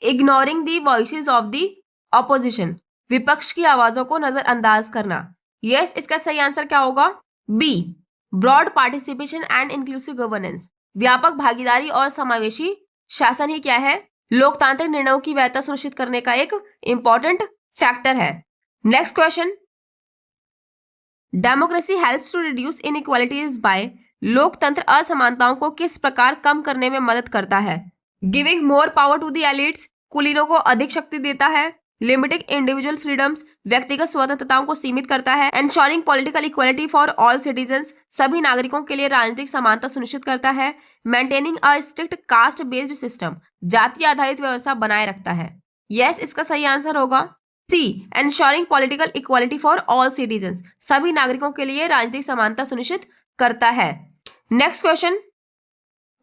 ignoring the voices of the opposition, विपक्ष की आवाजों को नजरअंदाज करना। यस, इसका सही आंसर क्या होगा? B, broad participation and inclusive governance, व्यापक भागीदारी और समावेशी शासन ही क्या है, लोकतांत्रिक निर्णयों की वैधता सुनिश्चित करने का एक इंपॉर्टेंट फैक्टर है। Next question, democracy helps to reduce inequalities by, लोकतंत्र असमानताओं को किस प्रकार कम करने में मदद करता है? Giving more power to the elites, कुलीनों को अधिक शक्ति देता है, लिमिटिंग इंडिविजुअल फ्रीडम्स, व्यक्तिगत स्वतंत्रताओं को सीमित करता है, ensuring political equality for all citizens, सभी नागरिकों के लिए राजनीतिक समानता सुनिश्चित करता है, maintaining a strict caste based system, जाति आधारित व्यवस्था बनाए रखता है। यस, इसका सही आंसर होगा C, ensuring political equality for all citizens, सभी नागरिकों के लिए राजनीतिक समानता सुनिश्चित करता है। Next question,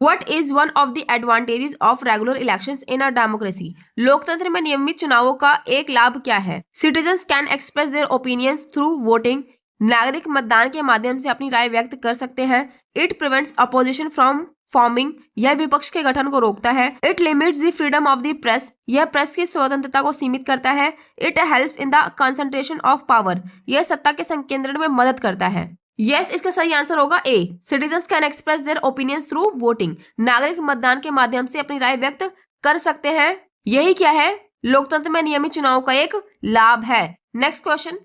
What is one of the advantages of regular elections in a democracy? लोकतंत्र में नियमित चुनावों का एक लाभ क्या है? Citizens can express their opinions through voting. नागरिक मतदान के माध्यम से अपनी राय व्यक्त कर सकते हैं। It prevents opposition from forming. यह विपक्ष के गठन को रोकता है। It limits the freedom of the press. यह प्रेस की स्वतंत्रता को सीमित करता है। It helps in the concentration of power. यह सत्ता के संकेंद्रण में मदद करता है। यस, इसका सही आंसर होगा A, citizens can express their opinions through voting, नागरिक मतदान के माध्यम से अपनी राय व्यक्त कर सकते हैं। यही क्या है, लोकतंत्र में नियमित चुनाव का एक लाभ है। Next question,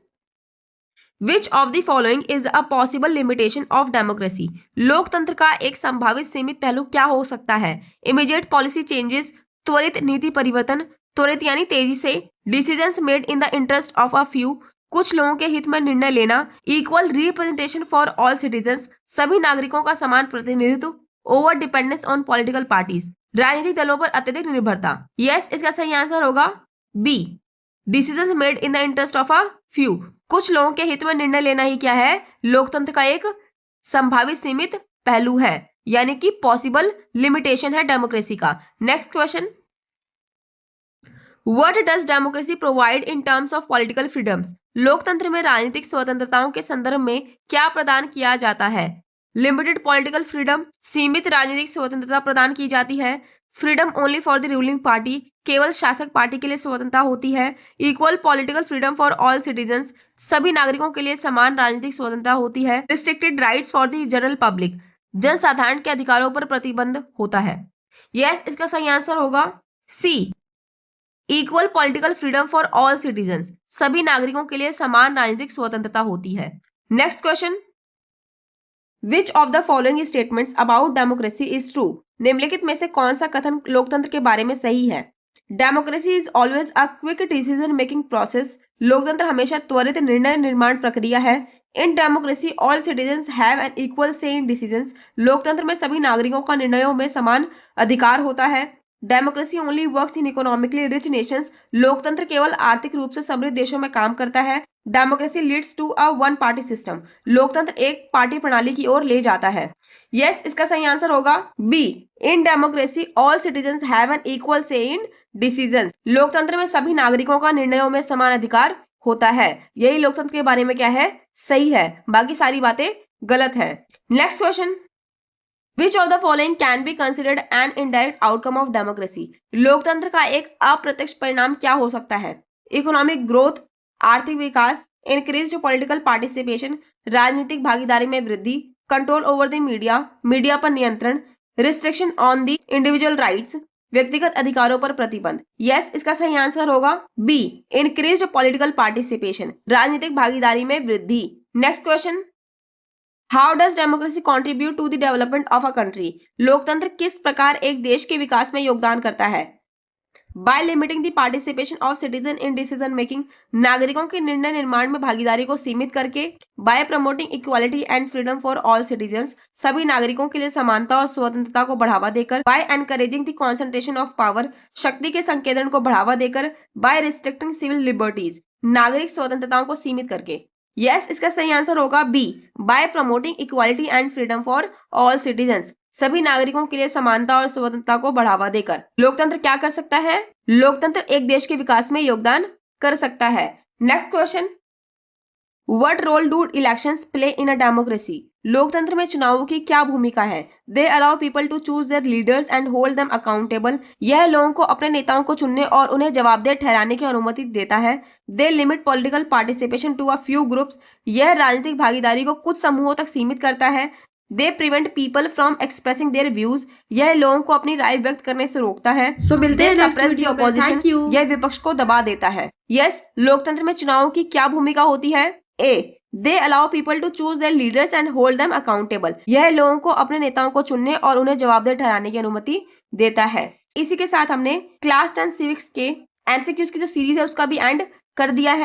which of the following is a possible limitation of democracy, लोकतंत्र का एक संभावित सीमित पहलू क्या हो सकता है? इमीडिएट पॉलिसी चेंजेस, त्वरित नीति परिवर्तन, त्वरित यानी तेजी से, decisions made in the interest of a few, कुछ लोगों के हित में निर्णय लेना, equal representation for all citizens, सभी नागरिकों का समान प्रतिनिधित्व, over dependence on political parties, राजनीतिक दलों पर अत्यधिक निर्भरता। यस, इसका सही आंसर होगा B, decisions made in the interest of a few, कुछ लोगों के हित में निर्णय लेना ही क्या है, लोकतंत्र का एक संभावित सीमित पहलू है, यानी कि पॉसिबल लिमिटेशन है डेमोक्रेसी का। Next question, What does democracy provide in terms of political freedoms? लोकतंत्र में राजनीतिक स्वतंत्रताओं के संदर्भ में क्या प्रदान किया जाता है? लिमिटेड पॉलिटिकल फ्रीडम, सीमित राजनीतिक स्वतंत्रता प्रदान की जाती है। Freedom only for the ruling party, केवल शासक पार्टी के लिए स्वतंत्रता होती है। Equal political freedom for all citizens, सभी नागरिकों के लिए समान राजनीतिक स्वतंत्रता होती है। Restricted rights for the general public, जनसाधारण के अधिकारों पर प्रतिबंध होता है। यस, इसका सही आंसर होगा C, equal political freedom for all citizens, सभी नागरिकों के लिए समान राजनीतिक स्वतंत्रता होती है। Next question, which of the following statements about democracy is true, निम्नलिखित में से कौन सा कथन लोकतंत्र के बारे में सही है? Democracy is always a quick decision making process, लोकतंत्र हमेशा त्वरित निर्णय निर्माण प्रक्रिया है। इन democracy all citizens have an equal say in decisions, लोकतंत्र में सभी नागरिकों का निर्णयों में समान अधिकार होता है। Democracy only works in economically rich Nations. लोकतंत्र केवल आर्थिक रूप से समृद्ध देशों में काम करता है। Democracy leads to a one party system. लोकतंत्र एक पार्टी प्रणाली की ओर ले जाता है। यस, इसका सही आंसर होगा B. In democracy all citizens have an equal say in decisions. लोकतंत्र में सभी नागरिकों का निर्णयों में समान अधिकार होता है। यही लोकतंत्र के बारे में क्या है, सही है। बाकी सारी बातें गलत है। Next question, which of the following can be considered an indirect outcome of democracy. लोकतंत्र का एक अप्रत्यक्ष परिणाम क्या हो सकता है? इकोनॉमिक ग्रोथ, आर्थिक विकास, इंक्रीज पॉलिटिकल पार्टिसिपेशन, राजनीतिक भागीदारी में वृद्धि, control over the media, media पर नियंत्रण, restriction on the individual rights, व्यक्तिगत अधिकारों पर प्रतिबंध। यस, इसका सही आंसर होगा बी, इंक्रीज पॉलिटिकल पार्टिसिपेशन, राजनीतिक भागीदारी में वृद्धि। Next question, how does democracy contribute to the development of a country. लोकतंत्र किस प्रकार एक देश के विकास में योगदान करता है? By limiting the participation of citizen in decision making, नागरिकों के निर्णय निर्माण में भागीदारी को सीमित करके। By promoting equality and freedom for all citizens, सभी नागरिकों के लिए समानता और स्वतंत्रता को बढ़ावा देकर। By encouraging the concentration of power, शक्ति के संकेंद्रण को बढ़ावा देकर। बाय रिस्ट्रिक्टिंग सिविल लिबर्टीज, नागरिक स्वतंत्रताओं को सीमित करके। यस, इसका सही आंसर होगा B, by promoting equality and freedom for all citizens, सभी नागरिकों के लिए समानता और स्वतंत्रता को बढ़ावा देकर। लोकतंत्र क्या कर सकता है? लोकतंत्र एक देश के विकास में योगदान कर सकता है। Next question, what role do elections play in a democracy. लोकतंत्र में चुनावों की क्या भूमिका है? They allow people to choose their leaders and hold them accountable, यह लोगों को अपने नेताओं को चुनने और उन्हें जवाबदेह ठहराने की अनुमति देता है। They limit political participation to a few groups, यह राजनीतिक भागीदारी को कुछ समूहों तक सीमित करता है। They prevent people from expressing their views, यह लोगों को अपनी राय व्यक्त करने से रोकता है। So, मिलते हैं next वीडियो पे। Thank you. यह विपक्ष को दबा देता है। यस, लोकतंत्र में चुनावों की क्या भूमिका होती है? A, they allow people to choose their leaders and hold them accountable, यह लोगों को अपने नेताओं को चुनने और उन्हें जवाबदेह ठहराने की अनुमति देता है। इसी के साथ हमने क्लास 10 सिविक्स के एमसीक्यूज की जो सीरीज है उसका भी एंड कर दिया है।